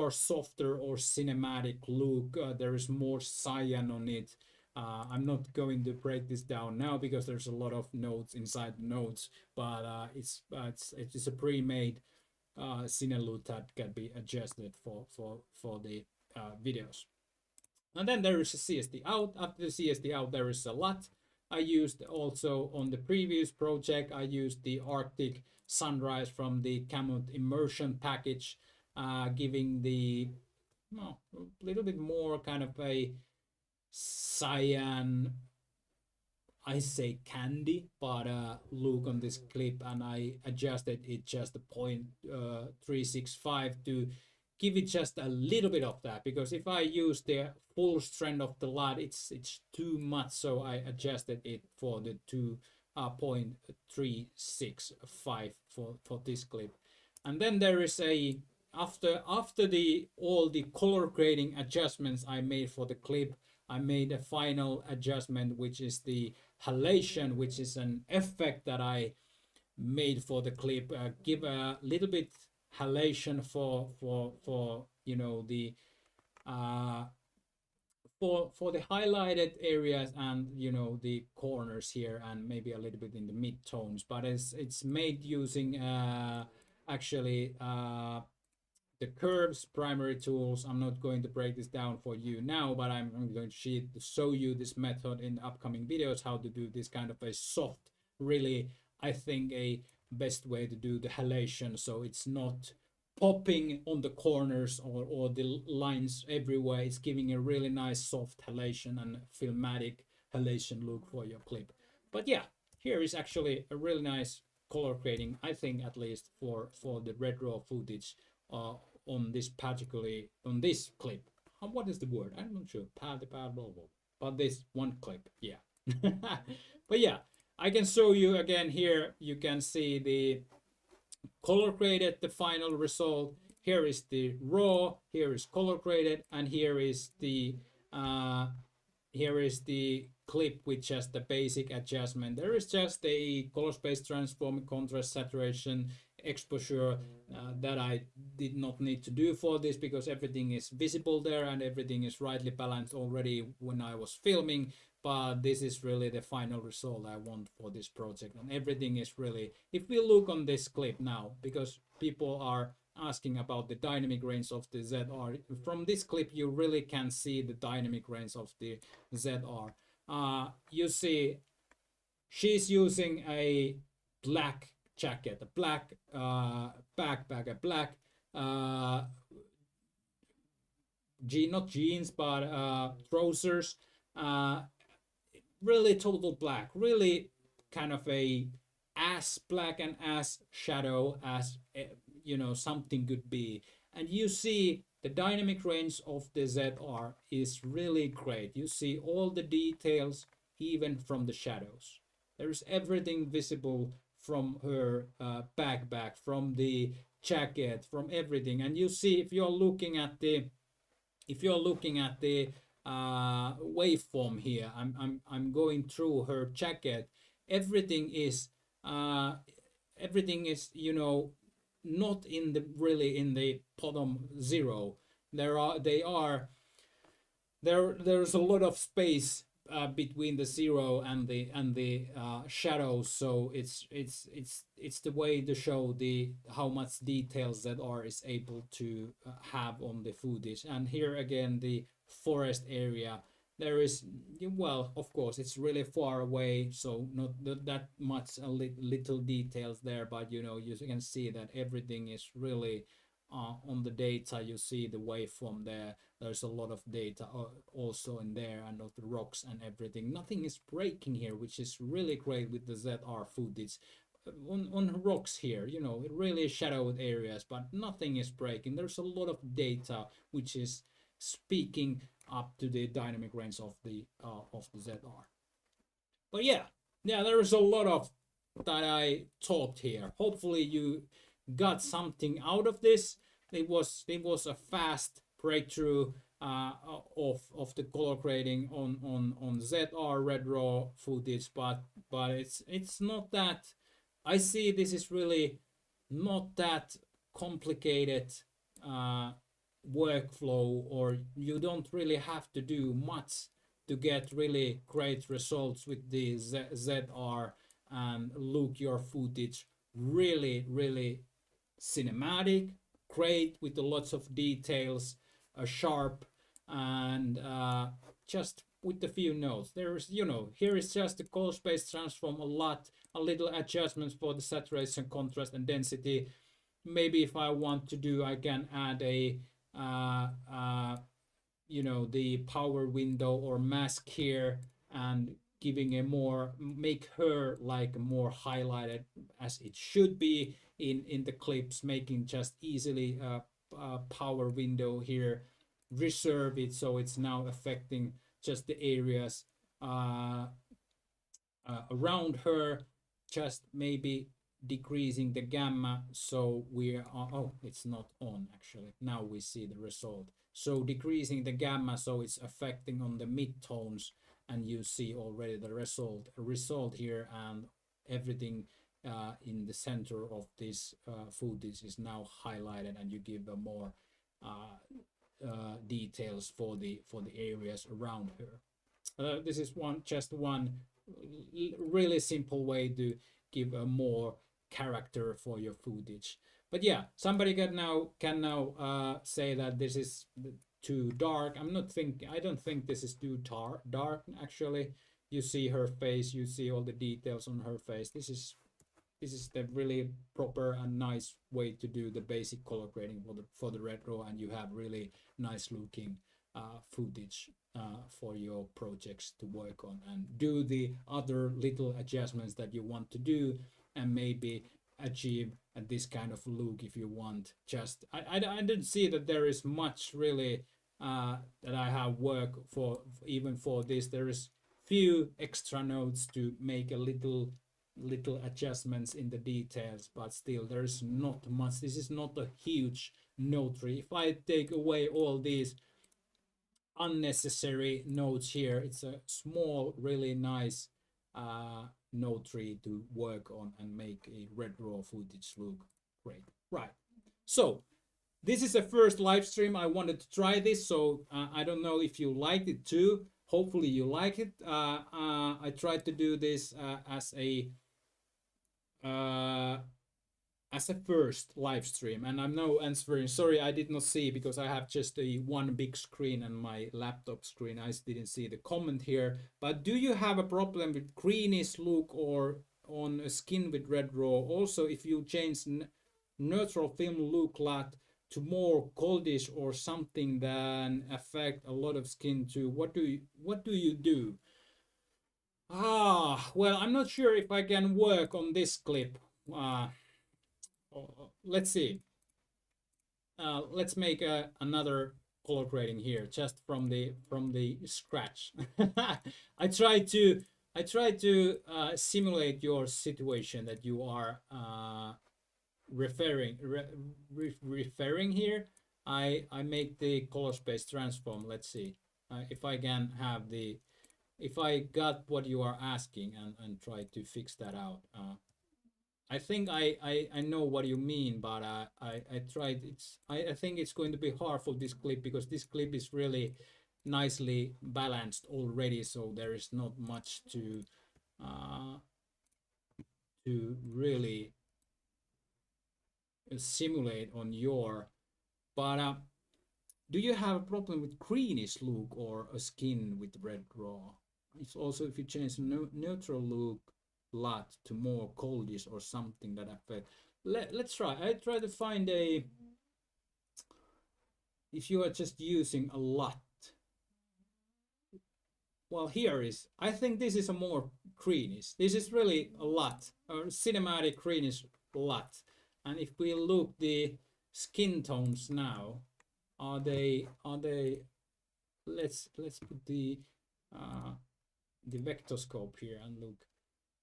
softer or cinematic look. There is more cyan on it. I'm not going to break this down now because there's a lot of nodes inside the nodes, but it's a pre-made Cine loop that can be adjusted for the videos. And then there is a CST out. After the CST out, there is a LUT. I used also on the previous project, I used the Arctic sunrise from the Camut immersion package, giving the little bit more kind of a cyan, I say candy, but look on this clip, and I adjusted it just a 0.365 to give it just a little bit of that, because if I use the full strength of the LUT, it's too much, so I adjusted it for the 2 0.365 for this clip. And then there is a after the all the color grading adjustments I made for the clip, I made a final adjustment, which is the halation, which is an effect that I made for the clip. Give a little bit halation for you know the uh, for the highlighted areas and you know the corners here, and maybe a little bit in the mid tones, but it's made using actually the curves primary tools. I'm not going to break this down for you now, but I'm going to show you this method in the upcoming videos, how to do this kind of a soft, really, I think a best way to do the halation, so it's not popping on the corners or the lines everywhere. It's giving a really nice soft halation and filmatic halation look for your clip. But yeah, here is actually a really nice color grading, I think, at least for the red raw footage on this particularly on this clip. What is the word? I'm not sure. But this one clip, yeah. But yeah, I can show you again here. You can see the color graded, the final result. Here is the raw, here is color graded, and here is the clip with just the basic adjustment. There is just a color space transform, contrast, saturation, exposure that I did not need to do for this, because everything is visible there and everything is rightly balanced already when I was filming. But this is really the final result I want for this project, and everything is really, if we look on this clip now, because people are asking about the dynamic range of the ZR, from this clip you really can see the dynamic range of the ZR. You see she's using a black jacket, a black backpack, a black not jeans but trousers, really total black, really kind of a as black and as shadow as you know something could be. And you see the dynamic range of the ZR is really great. You see all the details, even from the shadows. There's everything visible from her backpack, from the jacket, from everything. And you see, if you're looking at the waveform here, I'm going through her jacket. Everything is you know not in the really in the bottom zero. There's a lot of space between the zero and the shadows, so it's the way to show the how much details that R is able to have on the footage. And here again, the forest area, there is, well, of course it's really far away, so not that much little details there, but you know, you can see that everything is really on the data. You see the waveform there, there's a lot of data also in there, and of the rocks and everything. Nothing is breaking here, which is really great with the ZR footage. On rocks here, you know, it really shadowed areas, but nothing is breaking. There's a lot of data which is speaking up to the dynamic range of the ZR. But yeah, there is a lot of that I talked here. Hopefully you got something out of this. It was a fast breakthrough of the color grading on ZR Red Raw footage, but it's not that, I see this is really not that complicated workflow, or you don't really have to do much to get really great results with the ZR and look your footage really cinematic, great with lots of details, sharp, and just with a few notes. There's, you know, here is just the color space transform, a little adjustments for the saturation, contrast, and density. Maybe if I want to do, I can add a you know, the power window or mask here, and giving a more, make her like more highlighted as it should be in the clips, making just easily power window here, reserve it so it's now affecting just the areas around her, just maybe decreasing the gamma, so we are, oh, it's not on actually, now we see the result. So decreasing the gamma, so it's affecting on the midtones, and you see already the result here, and everything in the center of this footage is now highlighted, and you give a more details for the areas around her. This is just one really simple way to give a more character for your footage. But yeah, somebody can now say that this is too dark. I don't think this is too dark actually. You see her face, you see all the details on her face. This is the really proper and nice way to do the basic color grading for the red raw, and you have really nice looking footage for your projects to work on, and do the other little adjustments that you want to do, and maybe achieve this kind of look if you want. Just I didn't see that there is much really that I have work for. Even for this, there is few extra notes to make a little adjustments in the details, but still there's not much. This is not a huge note tree. If I take away all these unnecessary notes here, it's a small, really nice note tree to work on and make a red raw footage look great. Right, so this is the first live stream. I wanted to try this, so I don't know if you liked it too. Hopefully you like it. I tried to do this as a first live stream, and I'm now answering. Sorry, I did not see, because I have just a one big screen and my laptop screen. I didn't see the comment here. But do you have a problem with greenish look or on a skin with red raw? Also, if you change neutral film look LUT to more coldish or something, then affect a lot of skin too. What do you do? Well, I'm not sure if I can work on this clip. Let's see. Let's make another color grading here, just from the scratch. I try to simulate your situation that you are referring here. I make the color space transform. Let's see if I can have if I got what you are asking, and try to fix that out. I think I know what you mean, but I tried. I think it's going to be hard for this clip, because this clip is really nicely balanced already, so there is not much to really simulate on your. But do you have a problem with greenish look or a skin with red raw? It's also if you change neutral look LUT to more coldish or something that affect. Let's try. I try to find a. If you are just using a LUT. Well, here is. I think this is a more greenish. This is really a LUT, or cinematic greenish LUT. And if we look the skin tones now, are they? Let's put the vectorscope here and look.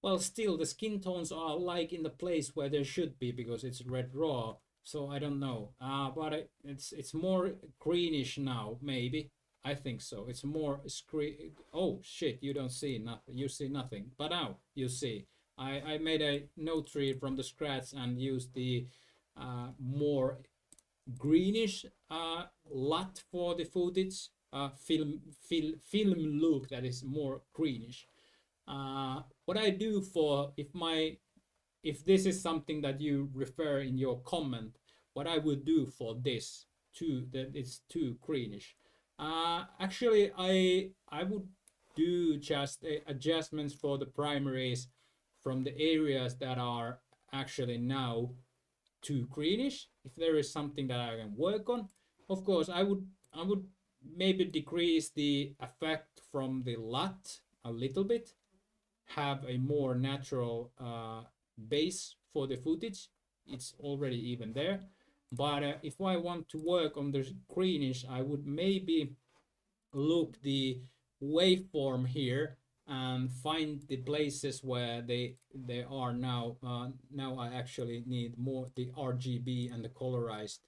Well, still the skin tones are like in the place where they should be, because it's red raw. So I don't know. But it's more greenish now, maybe. I think so. It's more oh shit! You don't see nothing. You see nothing. But now you see. I made a note tree from the scratch and used the more greenish LUT for the footage. Film look that is more greenish. What I do for if this is something that you refer in your comment, what I would do for this too, that it's too greenish. Actually, I would do just adjustments for the primaries from the areas that are actually now too greenish. If there is something that I can work on, of course I would maybe decrease the effect from the LUT a little bit, have a more natural base for the footage. It's already even there. But if I want to work on the greenish, I would maybe look the waveform here and find the places where they are now. Now I actually need more the RGB and the colorized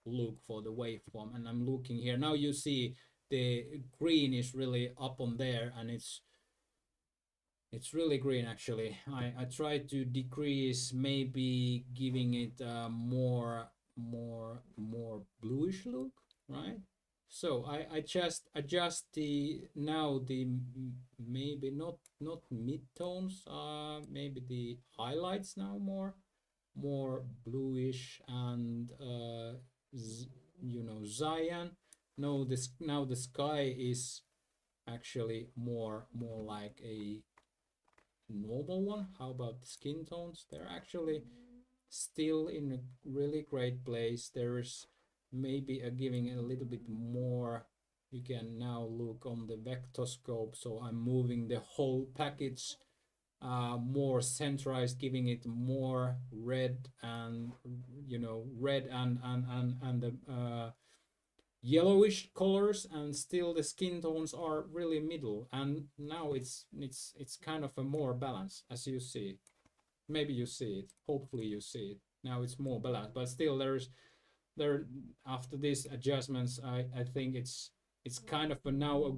look for the waveform, and I'm looking here now. You see the green is really up on there, and it's really green actually. I try to decrease, maybe giving it more bluish look, right? So I just adjust the now the maybe not midtones, maybe the highlights now more bluish, and you know, cyan. No, this now the sky is actually more like a normal one. How about the skin tones? They're actually still in a really great place. There's maybe giving a little bit more. You can now look on the vectoscope, so I'm moving the whole package more centralized, giving it more red, and you know, red and the yellowish colors, and still the skin tones are really middle, and now it's kind of a more balance, as you see. Maybe you see it, hopefully you see it. Now it's more balanced, but still there after these adjustments, I think it's kind of a now a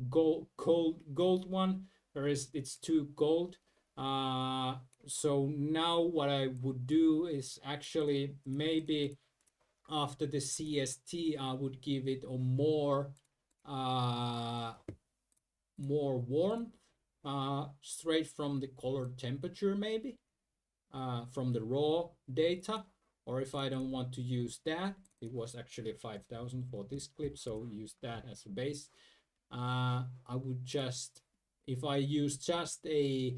gold one, whereas it's too gold. So now what I would do is actually maybe after the CST I would give it a uh, more warmth, straight from the color temperature, maybe from the raw data. Or if I don't want to use that, it was actually 5,000 for this clip, so use that as a base. I would just, if I use just a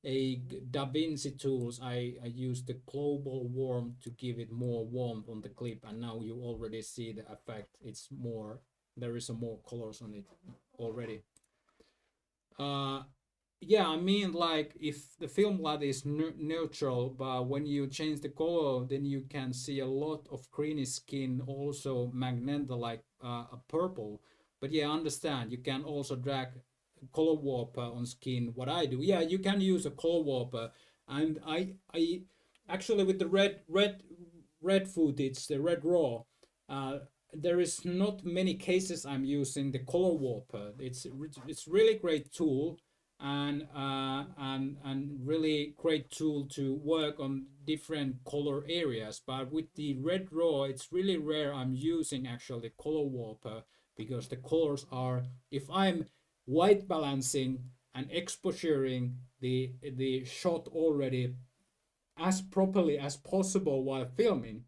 DaVinci tools, I use the global warmth to give it more warmth on the clip, and now you already see the effect. It's more, there is a more colors on it already. Yeah, I mean, like if the film light is neutral, but when you change the color, then you can see a lot of greenish skin, also magenta, like a purple. But yeah, understand, you can also drag color warper on skin. What I do, yeah, you can use a color warper, and I actually with the red footage, the red raw, uh, there is not many cases I'm using the color warper. It's really great tool, and really great tool to work on different color areas. But with the red raw, it's really rare I'm using actually color warper, because the colors are, if I'm white balancing and exposuring the shot already as properly as possible while filming,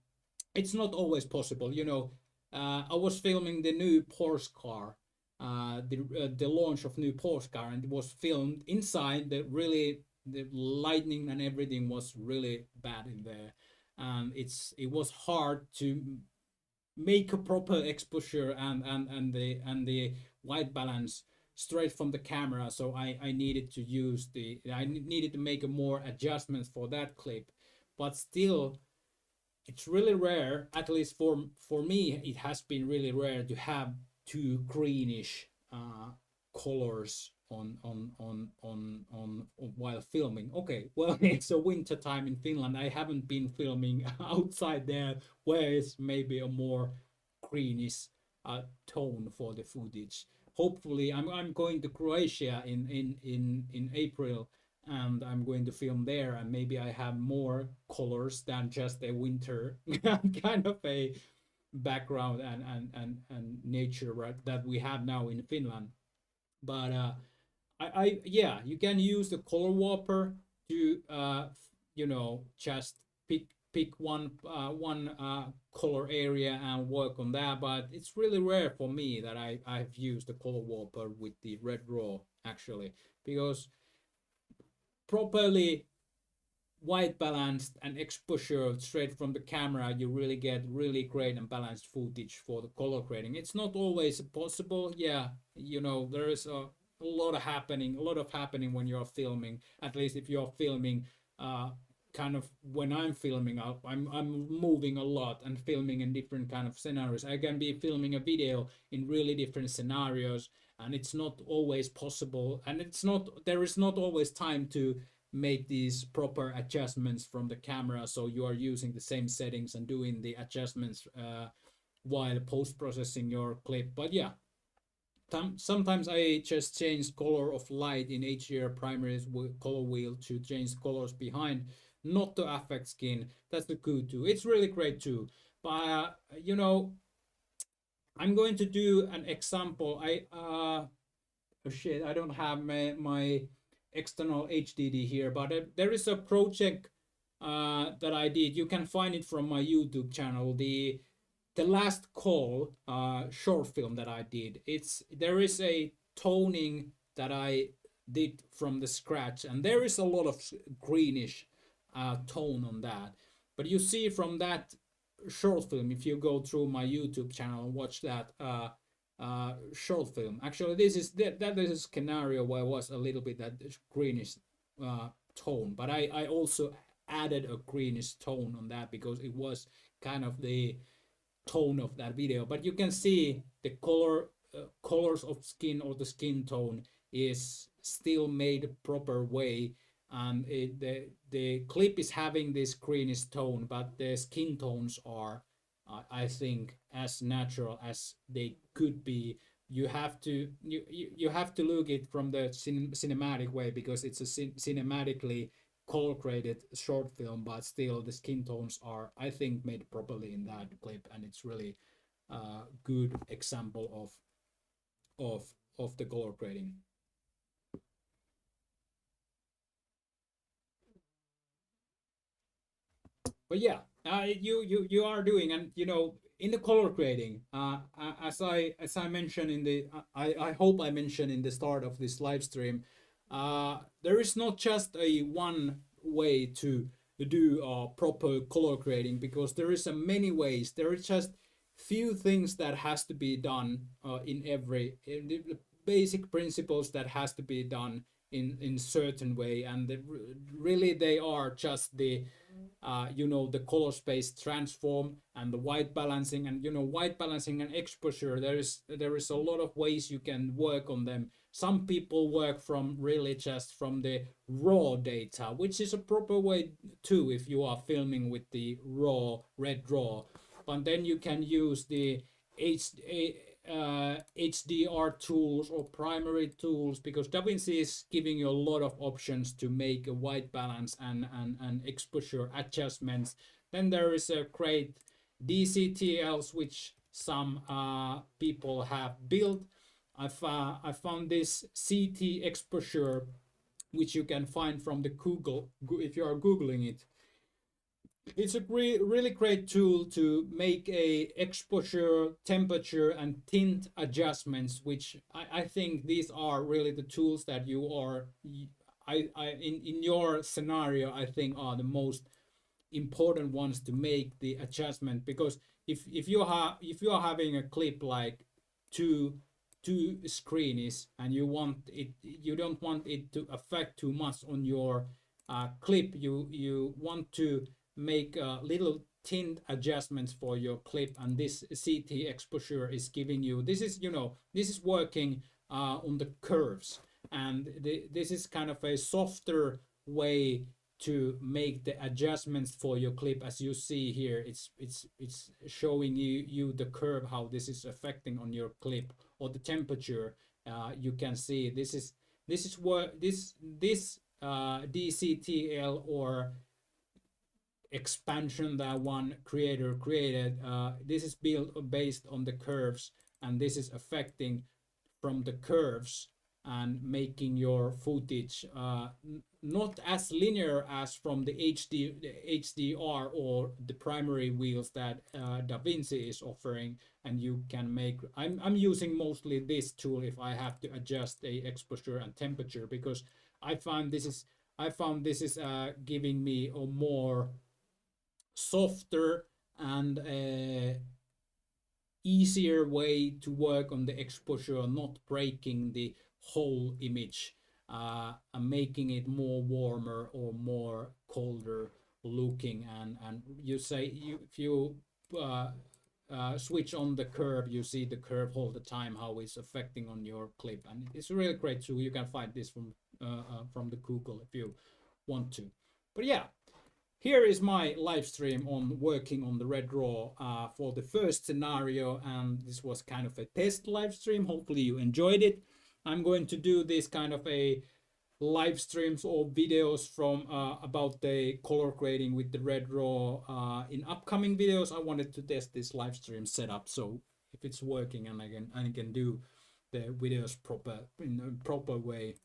it's not always possible. You know, I was filming the new Porsche car, the launch of new Porsche car, and it was filmed inside. The lightning and everything was really bad in there, and it was hard to make a proper exposure and the white balance straight from the camera. So I needed to use I needed to make a more adjustments for that clip, but still it's really rare, at least for me it has been really rare to have two greenish colors on while filming. Okay, well, it's a winter time in Finland. I haven't been filming outside there, where it's maybe a more greenish tone for the footage. Hopefully I'm going to Croatia in April, and I'm going to film there, and maybe I have more colors than just a winter kind of a background and nature, right, that we have now in Finland. But yeah, you can use the color warper to you know, just pick one color area and work on that. But it's really rare for me that I've used the color warper with the red raw actually, because properly white balanced and exposure straight from the camera, you really get really great and balanced footage for the color grading. It's not always possible. Yeah, you know, there is a lot of happening when you're filming. At least if you're filming kind of, when I'm filming, I'm moving a lot and filming in different kind of scenarios. I can be filming a video in really different scenarios, and it's not always possible, and there is not always time to make these proper adjustments from the camera, so you are using the same settings and doing the adjustments while post-processing your clip. But yeah, sometimes I just change color of light in HDR primary color wheel to change colors behind, not to affect skin. That's the good too. It's really great too. But you know, I'm going to do an example. Oh shit, I don't have my external HDD here, but there is a project that I did. You can find it from my YouTube channel. The last call short film that I did. There is a toning that I did from the scratch, and there is a lot of greenish tone on that. But you see from that short film, if you go through my YouTube channel and watch that short film, actually that is a scenario where it was a little bit that greenish tone, but I also added a greenish tone on that because it was kind of the tone of that video. But you can see the colors of skin, or the skin tone is still made proper way, and the clip is having this greenish tone, but the skin tones are I think as natural as they could be. You have to look it from the cinematic way, because it's a cinematically color graded short film, but still the skin tones are, I think, made properly in that clip, and it's really a good example of the color grading. But yeah, you are doing, and you know, in the color grading, as I mentioned in the I hope I mentioned in the start of this live stream, there is not just a one way to do proper color grading, because there is a many ways. There is just few things that has to be done in the basic principles that has to be done in certain way, and really they are just the you know, the color space transform and the white balancing, and you know, white balancing and exposure, there is a lot of ways you can work on them. Some people work from really just from the raw data, which is a proper way too if you are filming with the red raw. But then you can use the HDR tools or primary tools, because DaVinci is giving you a lot of options to make a white balance and exposure adjustments. Then there is a great DCTLs which some people have built. I found this CT exposure, which you can find from the Google if you are googling it. It's a really great tool to make a exposure, temperature, and tint adjustments, which I think these are really the tools that you are in your scenario, I think are the most important ones to make the adjustment. Because if you are having a clip like two screens, and you don't want it to affect too much on your clip, you want to make little tint adjustments for your clip, and this CT exposure is giving you, this is, you know, this is working on the curves, and this is kind of a softer way to make the adjustments for your clip. As you see here, it's showing you the curve, how this is affecting on your clip, or the temperature. You can see this is what this DCTL or expansion that one creator created. This is built based on the curves, and this is affecting from the curves and making your footage not as linear as from the HDR or the primary wheels that DaVinci is offering. And you can make, I'm using mostly this tool if I have to adjust a exposure and temperature, because I found this is giving me a more softer and easier way to work on the exposure, not breaking the whole image, and making it more warmer or more colder looking. And you say if you switch on the curve, you see the curve all the time, how it's affecting on your clip, and it's a really great tool. You can find this from the Google if you want to. But yeah, here is my live stream on working on the Red RAW for the first scenario, and this was kind of a test live stream. Hopefully you enjoyed it. I'm going to do this kind of a live streams or videos from about the color grading with the Red RAW in upcoming videos. I wanted to test this live stream setup, so if it's working and I can do the videos in a proper way.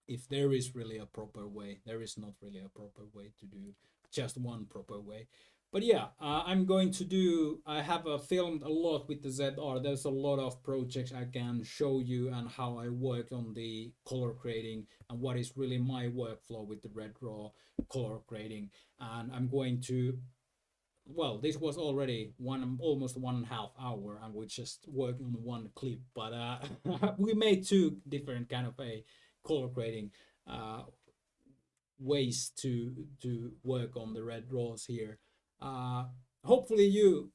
If there is really a proper way, there is not really a proper way to do just one proper way. But yeah, I'm going to do, I have filmed a lot with the ZR. There's a lot of projects I can show you and how I work on the color grading and what is really my workflow with the Red RAW color grading. And I'm going to, well, this was already almost 1.5 hours and we're just working on one clip, but we made two different kind of a color grading ways to work on the Red RAWs here. Hopefully you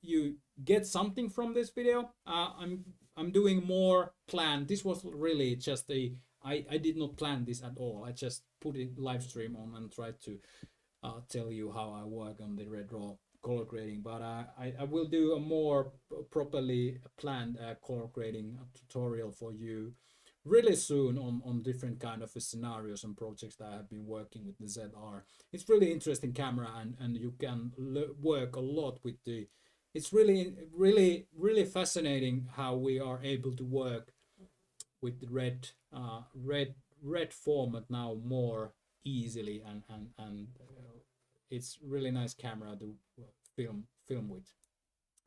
get something from this video. I'm doing more planned. This was really just I did not plan this at all. I just put it live stream on and tried to tell you how I work on the Red RAW color grading, but I will do a more properly planned color grading tutorial for you really soon on different kind of scenarios and projects that I have been working with the ZR. It's really interesting camera, and you can work a lot with the, it's really fascinating how we are able to work with the red format now more easily, and it's really nice camera to film with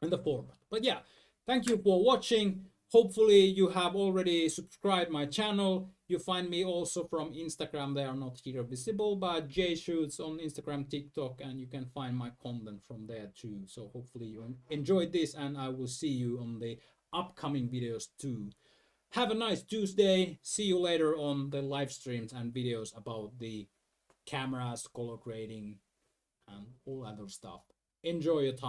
and the format. But yeah, thank you for watching. Hopefully you have already subscribed my channel. You find me also from Instagram. They are not here visible, but J Shoots on Instagram, TikTok, and you can find my content from there too. So hopefully you enjoyed this, and I will see you on the upcoming videos too. Have a nice Tuesday. See you later on the live streams and videos about the cameras, color grading, and all other stuff. Enjoy your time.